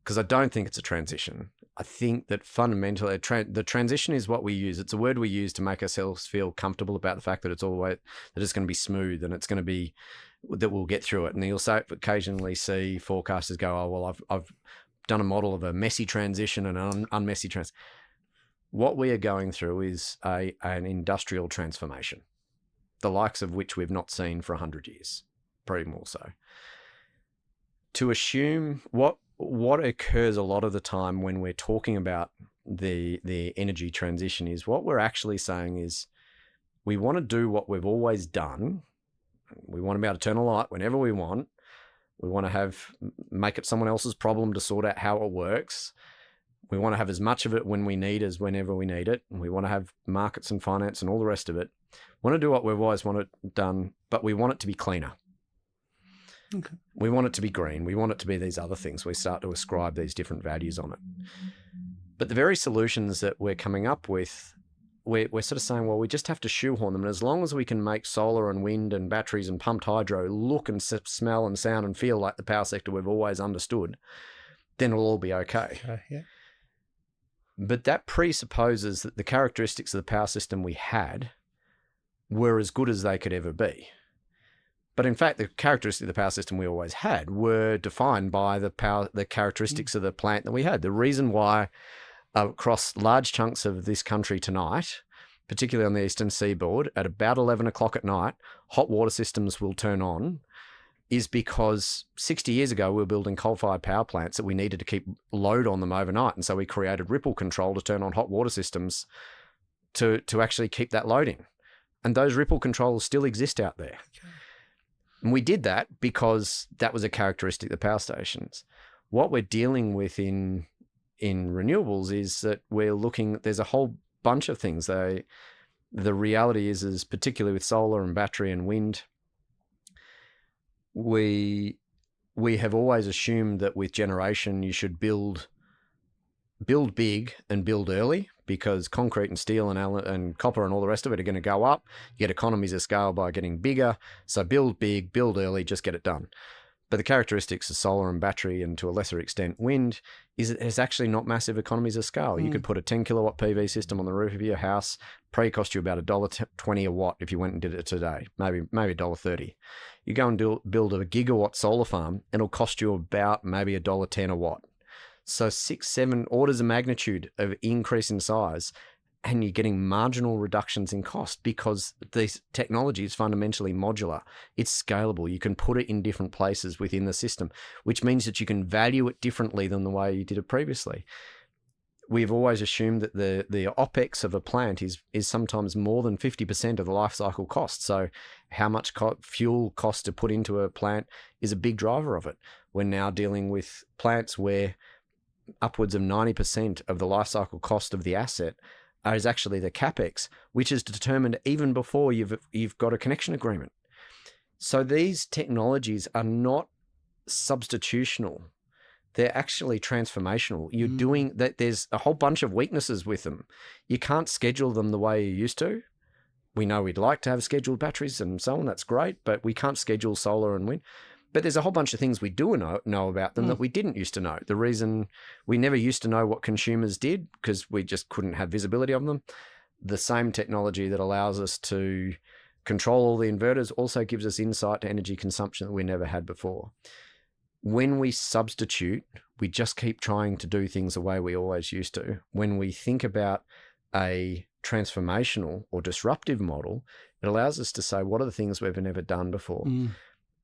because I don't think it's a transition. I think that fundamentally the transition is what we use. It's a word we use to make ourselves feel comfortable about the fact that it's going to be smooth and it's going to be that we'll get through it. And you'll occasionally see forecasters go, "Oh, well, I've done a model of a messy transition and an unmessy transition." What we are going through is an industrial transformation, the likes of which we've not seen for 100 years, probably more so. To assume what occurs a lot of the time when we're talking about the energy transition is what we're actually saying is we want to do what we've always done. We want to be able to turn a light whenever we want. We want to make it someone else's problem to sort out how it works. We want to have as much of it when we need as whenever we need it. And we want to have markets and finance and all the rest of it. We want to do what we've always wanted done, but we want it to be cleaner. Okay. We want it to be green. We want it to be these other things. We start to ascribe these different values on it. But the very solutions that we're coming up with, we're sort of saying, well, we just have to shoehorn them. And as long as we can make solar and wind and batteries and pumped hydro look and smell and sound and feel like the power sector we've always understood, then it'll all be okay. Yeah. But that presupposes that the characteristics of the power system we had were as good as they could ever be. But in fact, the characteristics of the power system we always had were defined by the characteristics of the plant that we had. The reason why across large chunks of this country tonight, particularly on the eastern seaboard, at about 11 o'clock at night, hot water systems will turn on, is because 60 years ago, we were building coal-fired power plants that we needed to keep load on them overnight. And so we created ripple control to turn on hot water systems to actually keep that loading. And those ripple controls still exist out there. Okay. And we did that because that was a characteristic of the power stations. What we're dealing with in renewables is that there's a whole bunch of things. The reality is particularly with solar and battery and wind, we have always assumed that with generation you should build big and build early, because concrete and steel and copper and all the rest of it are going to go up. You get economies of scale by getting bigger. So build big, build early, just get it done. But the characteristics of solar and battery, and to a lesser extent wind, is it has actually not massive economies of scale. You could put a 10 kilowatt PV system on the roof of your house, probably cost you about $1.20 a watt if you went and did it today, maybe $1.30. You go and build a gigawatt solar farm, and it'll cost you about maybe $1.10 a watt. So 6-7 orders of magnitude of increase in size, and you're getting marginal reductions in cost because this technology is fundamentally modular. It's scalable. You can put it in different places within the system, which means that you can value it differently than the way you did it previously. We've always assumed that the OPEX of a plant is sometimes more than 50% of the life cycle cost. So how much fuel cost to put into a plant is a big driver of it. We're now dealing with plants where upwards of 90% of the life cycle cost of the asset is actually the capex, which is determined even before you've got a connection agreement. So these technologies are not substitutional; they're actually transformational. You're doing that. There's a whole bunch of weaknesses with them. You can't schedule them the way you used to. We know we'd like to have scheduled batteries and so on. That's great, but we can't schedule solar and wind. But there's a whole bunch of things we do know about them that we didn't used to know. The reason we never used to know what consumers did, because we just couldn't have visibility of them. The same technology that allows us to control all the inverters also gives us insight to energy consumption that we never had before. When we substitute, we just keep trying to do things the way we always used to. When we think about a transformational or disruptive model, it allows us to say, what are the things we've never done before?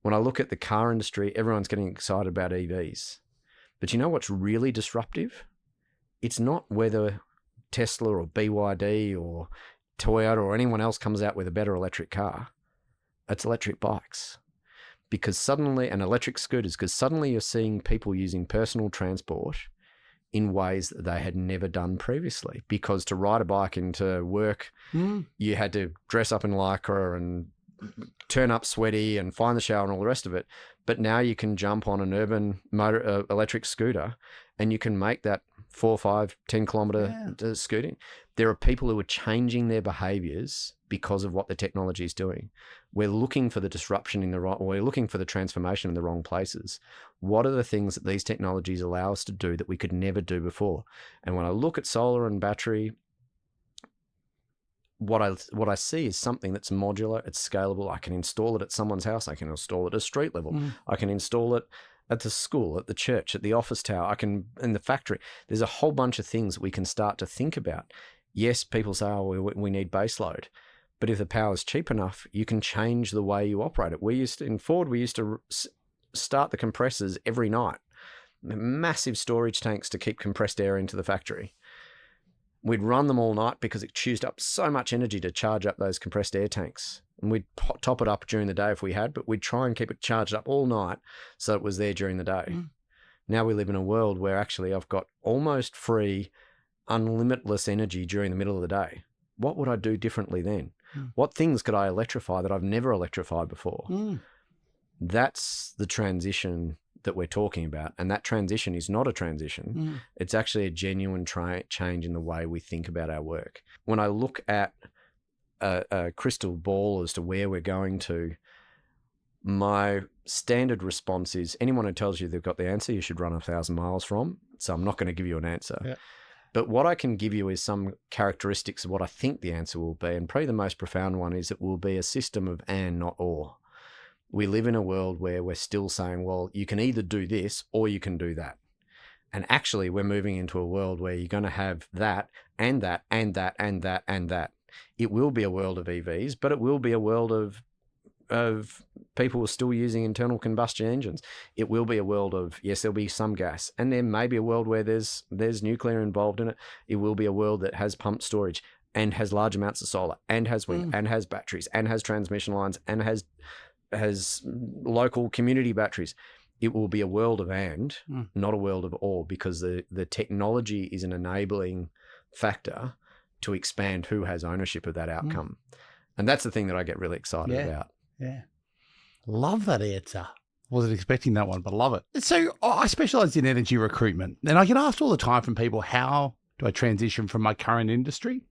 When I look at the car industry, everyone's getting excited about EVs. But you know what's really disruptive? It's not whether Tesla or BYD or Toyota or anyone else comes out with a better electric car. It's electric bikes. because suddenly, and electric scooters, because suddenly you're seeing people using personal transport in ways that they had never done previously. Because to ride a bike into work, you had to dress up in lycra and turn up sweaty and find the shower and all the rest of it. But now you can jump on an urban motor electric scooter and you can make that 4, 5, 10 kilometer scooting. There are people who are changing their behaviors because of what the technology is doing. We're looking for the disruption in the right, we're looking for the transformation in the wrong places. What are the things that these technologies allow us to do that we could never do before? And when I look at solar and battery, what I see is something that's modular, it's scalable. I can install it at someone's house. I can install it at street level. I can install it at the school, at the church, at the office tower. I can in the factory. There's a whole bunch of things that we can start to think about. Yes, people say, oh, we need base load. But if the power is cheap enough, you can change the way you operate it. In Ford, we used to start the compressors every night. Massive storage tanks to keep compressed air into the factory. We'd run them all night because it chews up so much energy to charge up those compressed air tanks. And we'd top it up during the day if we had, but we'd try and keep it charged up all night so it was there during the day. Now we live in a world where actually I've got almost free, unlimitless energy during the middle of the day. What would I do differently then? What things could I electrify that I've never electrified before? That's the transition that we're talking about. And that transition is not a transition. It's actually a genuine change in the way we think about our work. When I look at a crystal ball as to where we're going to, my standard response is anyone who tells you they've got the answer, you should run 1,000 miles from. So I'm not going to give you an answer. Yeah. But what I can give you is some characteristics of what I think the answer will be. And probably the most profound one is it will be a system of and, not or. We live in a world where we're still saying, well, you can either do this or you can do that. And actually, we're moving into a world where you're going to have that and that and that and that and that. It will be a world of EVs, but it will be a world of people who are still using internal combustion engines. It will be a world of, yes, there'll be some gas. And there may be a world where there's nuclear involved in it. It will be a world that has pumped storage and has large amounts of solar and has wind and has batteries and has transmission lines and has local community batteries. It will be a world of and, not a world of or, because the technology is an enabling factor to expand who has ownership of that outcome. And that's the thing that I get really excited about. Yeah. Love that answer. Wasn't expecting that one, but love it. So I specialize in energy recruitment, and I get asked all the time from people, how do I transition from my current industry,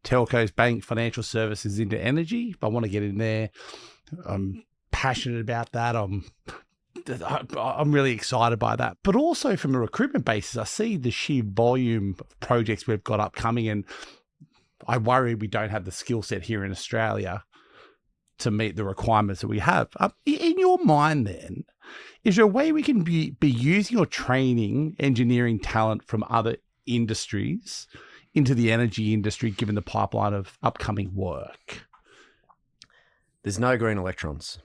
telcos, bank, financial services, into energy? If I want to get in there, I'm passionate about that. I'm really excited by that. But also from a recruitment basis, I see the sheer volume of projects we've got upcoming, and I worry we don't have the skill set here in Australia to meet the requirements that we have. In your mind then, is there a way we can be using or training engineering talent from other industries into the energy industry, given the pipeline of upcoming work? There's no green electrons.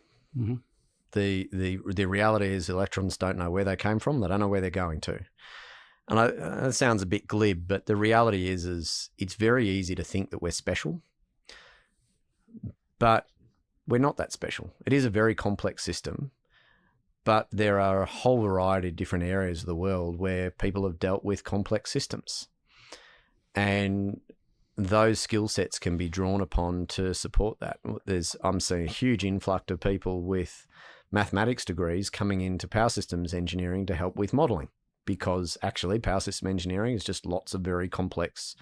The reality is electrons don't know where they came from. They don't know where they're going to. And that sounds a bit glib, but the reality is it's very easy to think that we're special, but we're not that special. It is a very complex system, but there are a whole variety of different areas of the world where people have dealt with complex systems. And those skill sets can be drawn upon to support that. I'm seeing a huge influx of people with mathematics degrees coming into power systems engineering to help with modeling, because actually power system engineering is just lots of very complex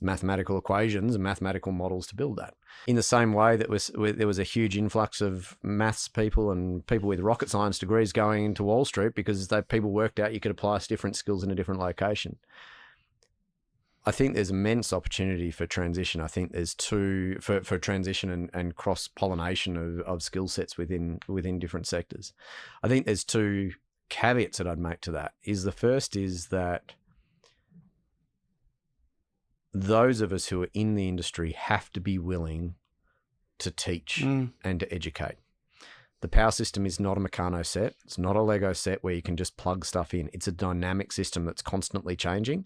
mathematical equations and mathematical models to build that. In the same way that there was a huge influx of maths people and people with rocket science degrees going into Wall Street because people worked out you could apply different skills in a different location. I think there's immense opportunity for transition. I think there's for transition and cross-pollination of skill sets within different sectors. I think there's two caveats that I'd make to that. The first is that those of us who are in the industry have to be willing to teach and to educate. The power system is not a Meccano set. It's not a Lego set where you can just plug stuff in. It's a dynamic system that's constantly changing.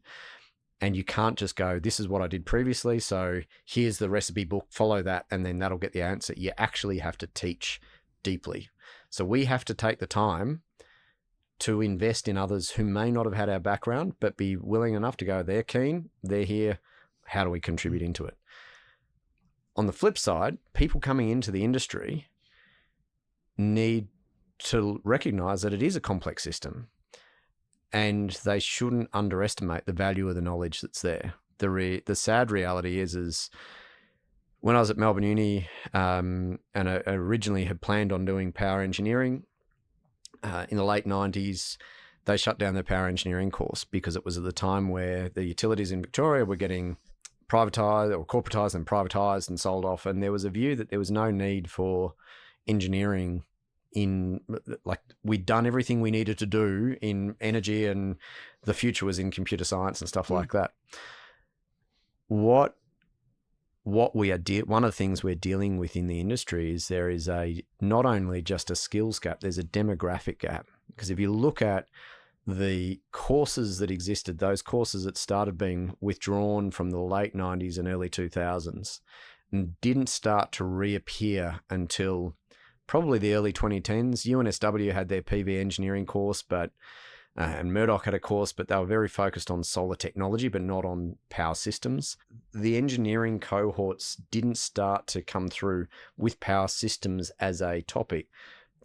And you can't just go, this is what I did previously, so here's the recipe book, follow that, and then that'll get the answer. You actually have to teach deeply. So we have to take the time to invest in others who may not have had our background, but be willing enough to go, they're keen, they're here, how do we contribute into it? On the flip side, people coming into the industry need to recognize that it is a complex system, and they shouldn't underestimate the value of the knowledge that's there. The sad reality is when I was at Melbourne Uni, and I originally had planned on doing power engineering, in the late 90s, they shut down their power engineering course because it was at the time where the utilities in Victoria were getting privatised or corporatised and privatised and sold off. And there was a view that there was no need for engineering we'd done everything we needed to do in energy, and the future was in computer science and stuff like that. One of the things we're dealing with in the industry is there is not only just a skills gap, there's a demographic gap. Because if you look at the courses that existed, those courses that started being withdrawn from the late 90s and early 2000s and didn't start to reappear until probably the early 2010s. UNSW had their PV engineering course, and Murdoch had a course, but they were very focused on solar technology, but not on power systems. The engineering cohorts didn't start to come through with power systems as a topic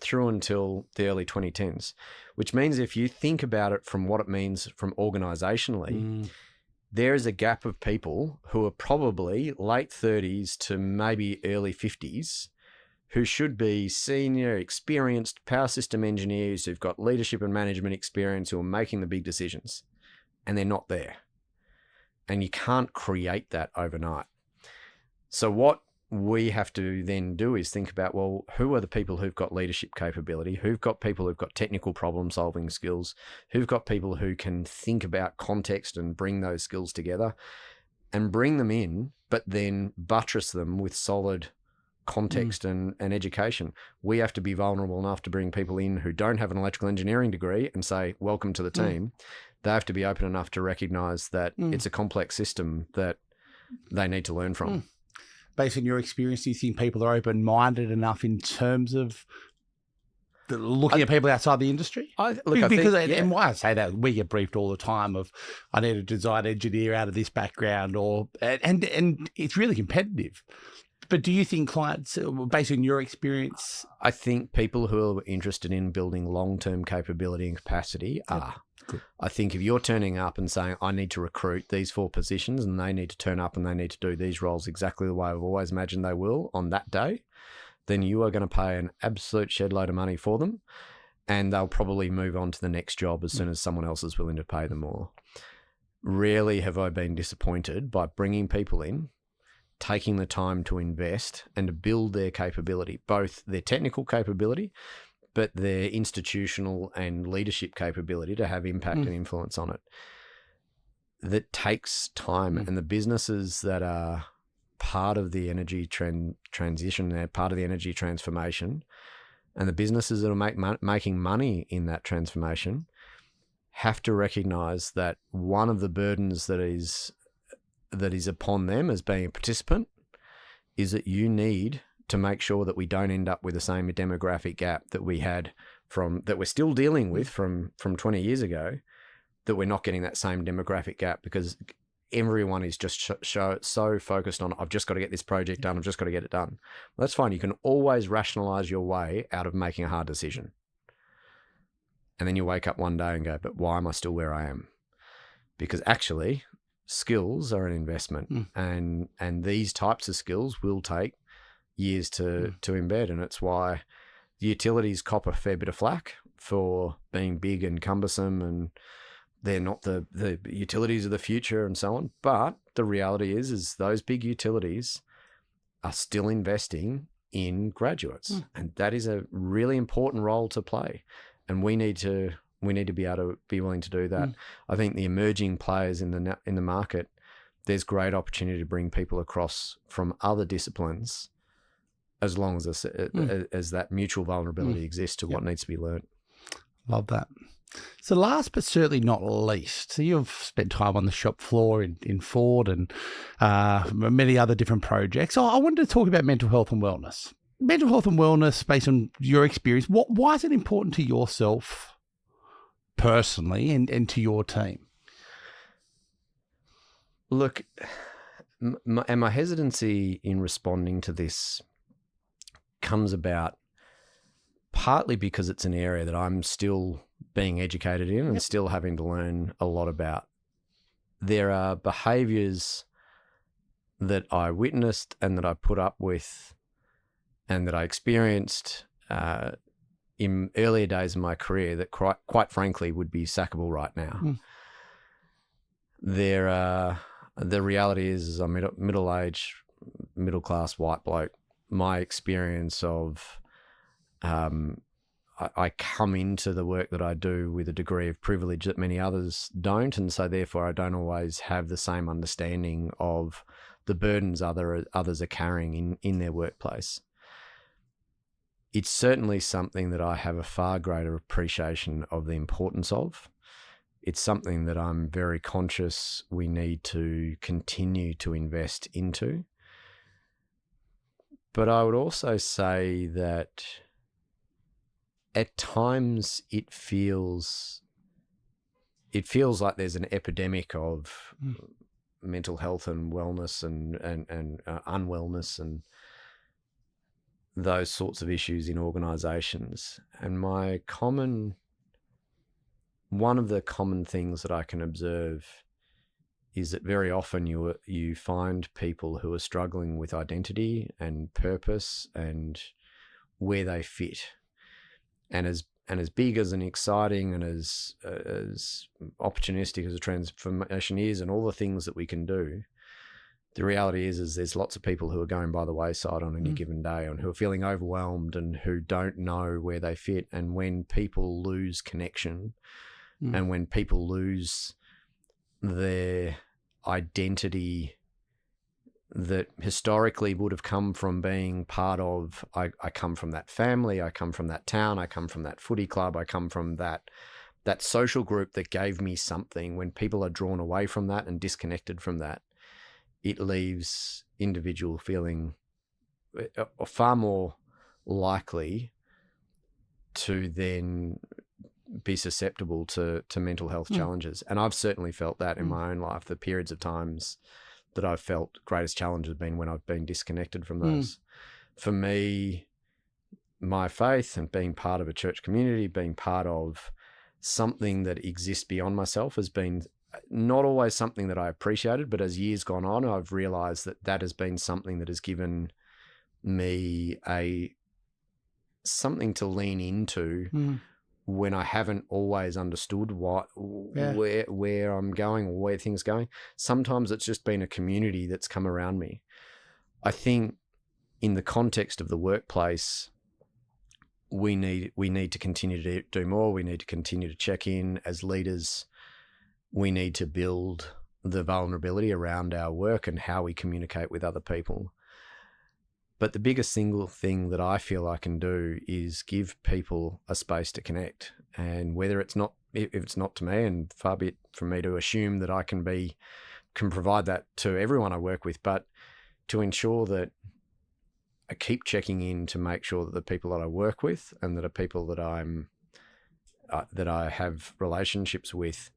through until the early 2010s, which means if you think about it from what it means from organisationally, there is a gap of people who are probably late 30s to maybe early 50s who should be senior, experienced power system engineers who've got leadership and management experience, who are making the big decisions, and they're not there. And you can't create that overnight. So what we have to then do is think about, well, who are the people who've got leadership capability, who've got people who've got technical problem-solving skills, who've got people who can think about context and bring those skills together and bring them in, but then buttress them with solid context and education. We have to be vulnerable enough to bring people in who don't have an electrical engineering degree and say, welcome to the team. They have to be open enough to recognize that it's a complex system that they need to learn from. Based on your experience, do you think people are open-minded enough in terms of looking at people outside the industry? And why I say that, we get briefed all the time of, I need a design engineer out of this background, and it's really competitive. But do you think clients, based on your experience? I think people who are interested in building long-term capability and capacity are. Good. I think if you're turning up and saying, I need to recruit these 4 positions and they need to turn up and they need to do these roles exactly the way I've always imagined they will on that day, then you are going to pay an absolute shed load of money for them, and they'll probably move on to the next job as soon as someone else is willing to pay them more. Rarely have I been disappointed by bringing people in, taking the time to invest and to build their capability, both their technical capability, but their institutional and leadership capability to have impact and influence on it. That takes time. And the businesses that are part of the energy transition, they're part of the energy transformation, and the businesses that are making money in that transformation have to recognize that one of the burdens that is upon them as being a participant is that you need to make sure that we don't end up with the same demographic gap that we had that we're still dealing with from 20 years ago, that we're not getting that same demographic gap because everyone is just so focused on, I've just got to get this project done, I've just got to get it done. Well, that's fine. You can always rationalize your way out of making a hard decision. And then you wake up one day and go, but why am I still where I am? Because actually, skills are an investment, and these types of skills will take years to embed, and it's why the utilities cop a fair bit of flack for being big and cumbersome, and they're not the utilities of the future and so on. But the reality is those big utilities are still investing in graduates, and that is a really important role to play, and we need to be able to be willing to do that. I think the emerging players in the market, there's great opportunity to bring people across from other disciplines, as long as as that mutual vulnerability exists to what needs to be learned. Love that. So last but certainly not least, so you've spent time on the shop floor in Ford and many other different projects. So I wanted to talk about mental health and wellness. mental health and wellness, based on your experience, why is it important to yourself personally and to your team? Look, my hesitancy in responding to this comes about partly because it's an area that I'm still being educated in and still having to learn a lot about. There are behaviours that I witnessed and that I put up with and that I experienced in earlier days of my career that quite frankly would be sackable right now. The reality is I'm middle-aged, middle-class white bloke. My experience of I come into the work that I do with a degree of privilege that many others don't, and so therefore I don't always have the same understanding of the burdens others are carrying in their workplace. It's certainly something that I have a far greater appreciation of the importance of. It's something that I'm very conscious we need to continue to invest into. But I would also say that at times it feels like there's an epidemic of mental health and wellness and unwellness and those sorts of issues in organisations. And one of the common things that I can observe is that very often you find people who are struggling with identity and purpose and where they fit. And as big as and exciting and as opportunistic as a transformation is and all the things that we can do, the reality is there's lots of people who are going by the wayside on any given day and who are feeling overwhelmed and who don't know where they fit. And when people lose connection and when people lose their identity that historically would have come from being part of, I come from that family, I come from that town, I come from that footy club, I come from that social group that gave me something. When people are drawn away from that and disconnected from that, it leaves individual feeling far more likely to then be susceptible to mental health challenges. And I've certainly felt that in my own life. The periods of times that I've felt greatest challenge have been when I've been disconnected from those. For me, my faith and being part of a church community, being part of something that exists beyond myself has been not always something that I appreciated, but as years gone on, I've realized that has been something that has given me something to lean into when I haven't always understood where I'm going or where things are going. Sometimes it's just been a community that's come around me. I think in the context of the workplace, we need to continue to do more. We need to continue to check in as leaders. We need to build the vulnerability around our work and how we communicate with other people. But the biggest single thing that I feel I can do is give people a space to connect. And whether if it's not to me, and far be it from me to assume that I can provide that to everyone I work with, but to ensure that I keep checking in to make sure that the people that I work with and that are people that I have relationships with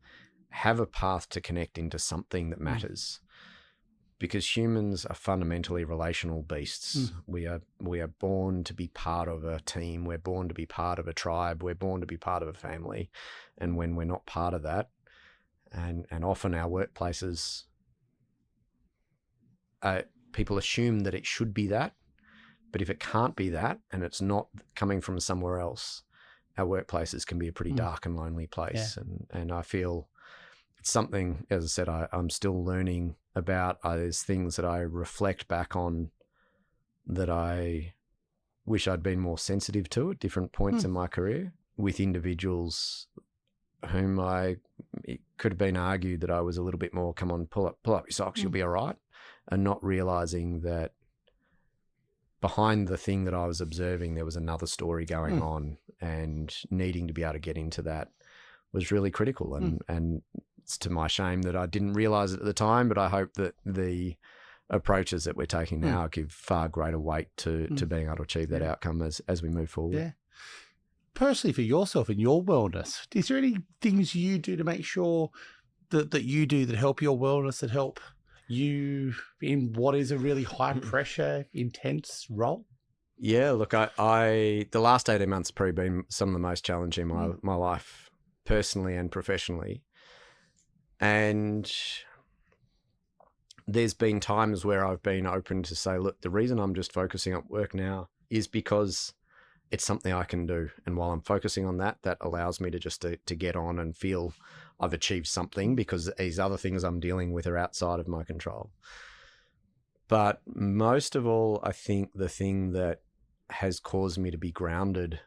have a path to connect into something that matters. Because humans are fundamentally relational beasts. We are born to be part of a team. We're born to be part of a tribe. We're born to be part of a family. And when we're not part of that, and often our workplaces, people assume that it should be that. But if it can't be that, and it's not coming from somewhere else, our workplaces can be a pretty dark and lonely place. Yeah. And I feel it's something, as I said, I'm still learning about. There's things that I reflect back on that I wish I'd been more sensitive to at different points in my career with individuals whom it could have been argued that I was a little bit more, come on, pull up your socks, you'll be all right. And not realizing that behind the thing that I was observing, there was another story going on, and needing to be able to get into that was really critical. And it's to my shame that I didn't realize it at the time, but I hope that the approaches that we're taking now give far greater weight to being able to achieve that outcome as we move forward. Yeah. Personally, for yourself and your wellness, is there any things you do to make sure that you do that help your wellness, that help you in what is a really high pressure, intense role? Yeah, look, I the last 18 months have probably been some of the most challenging in my life, personally and professionally. And there's been times where I've been open to say, look, the reason I'm just focusing on work now is because it's something I can do. And while I'm focusing on that, that allows me to just to get on and feel I've achieved something, because these other things I'm dealing with are outside of my control. But most of all, I think the thing that has caused me to be grounded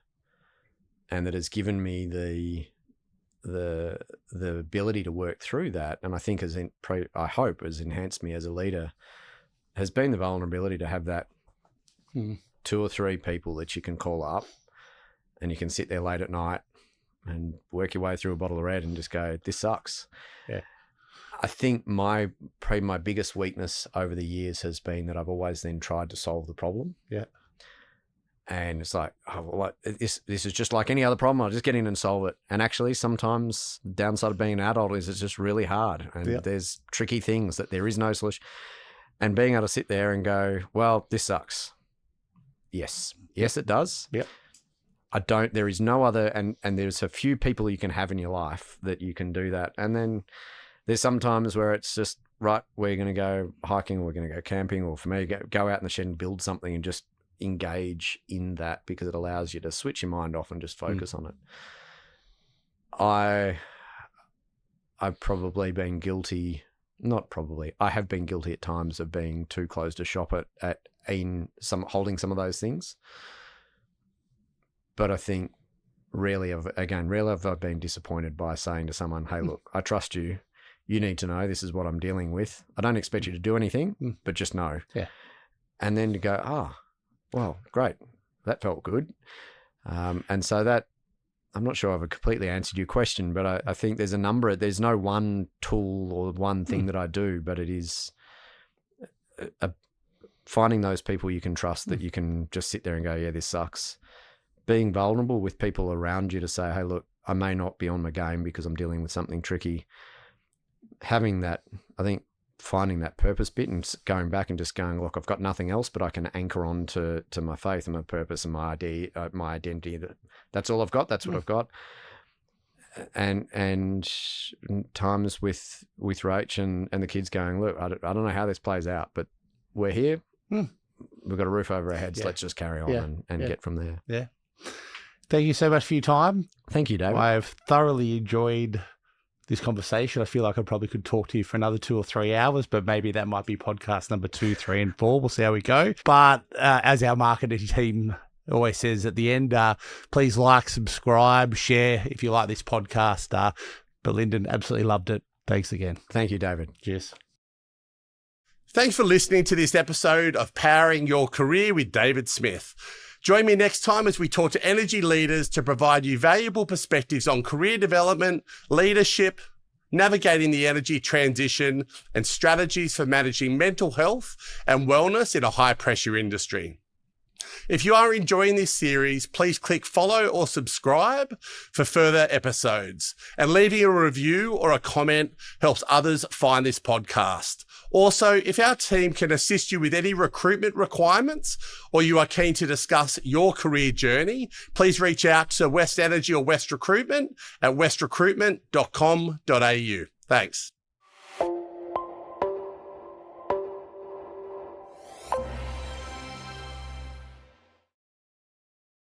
and that has given me the ability to work through that, and I think I hope has enhanced me as a leader, has been the vulnerability to have that 2 or 3 people that you can call up and you can sit there late at night and work your way through a bottle of red and just go, this sucks. Yeah. I think probably my biggest weakness over the years has been that I've always then tried to solve the problem. Yeah. And it's like, oh, well, this is just like any other problem. I'll just get in and solve it. And actually, sometimes the downside of being an adult is it's just really hard. And there's tricky things that there is no solution. And being able to sit there and go, well, this sucks. Yes, it does. Yep. There is no other, and there's a few people you can have in your life that you can do that. And then there's some times where it's just, right, we're going to go hiking or we're going to go camping, or for me, go out in the shed and build something and just engage in that, because it allows you to switch your mind off and just focus on it. I've probably been guilty, I have been guilty at times of being too close to shop holding some of those things. But I think rarely have I been disappointed by saying to someone, hey, look, I trust you. You need to know this is what I'm dealing with. I don't expect you to do anything, but just know. Yeah. And then to go, well, great. That felt good. And so that, I'm not sure I've completely answered your question, but I think there's there's no one tool or one thing that I do, but it is finding those people you can trust that you can just sit there and go, yeah, this sucks. Being vulnerable with people around you to say, hey, look, I may not be on my game because I'm dealing with something tricky. Having that, I think, finding that purpose bit and going back and just going, look, I've got nothing else, but I can anchor on to my faith and my purpose and my identity. That's all I've got. That's what I've got. And times with Rach and the kids going, look, I don't know how this plays out, but we're here. We've got a roof over our heads. Let's just carry on and get from there. Yeah. Thank you so much for your time. Thank you, David. I've thoroughly enjoyed this conversation. I feel like I probably could talk to you for another 2 or 3 hours, but maybe that might be podcast number 2, 3, and 4. We'll see how we go. But as our marketing team always says at the end, please like, subscribe, share if you like this podcast. But Lyndon, absolutely loved it. Thanks again. Thank you, David. Cheers. Thanks for listening to this episode of Powering Your Career with David Smith. Join me next time as we talk to energy leaders to provide you valuable perspectives on career development, leadership, navigating the energy transition, and strategies for managing mental health and wellness in a high-pressure industry. If you are enjoying this series, please click follow or subscribe for further episodes. And leaving a review or a comment helps others find this podcast. Also, if our team can assist you with any recruitment requirements, or you are keen to discuss your career journey, please reach out to West Energy or West Recruitment at westrecruitment.com.au. Thanks.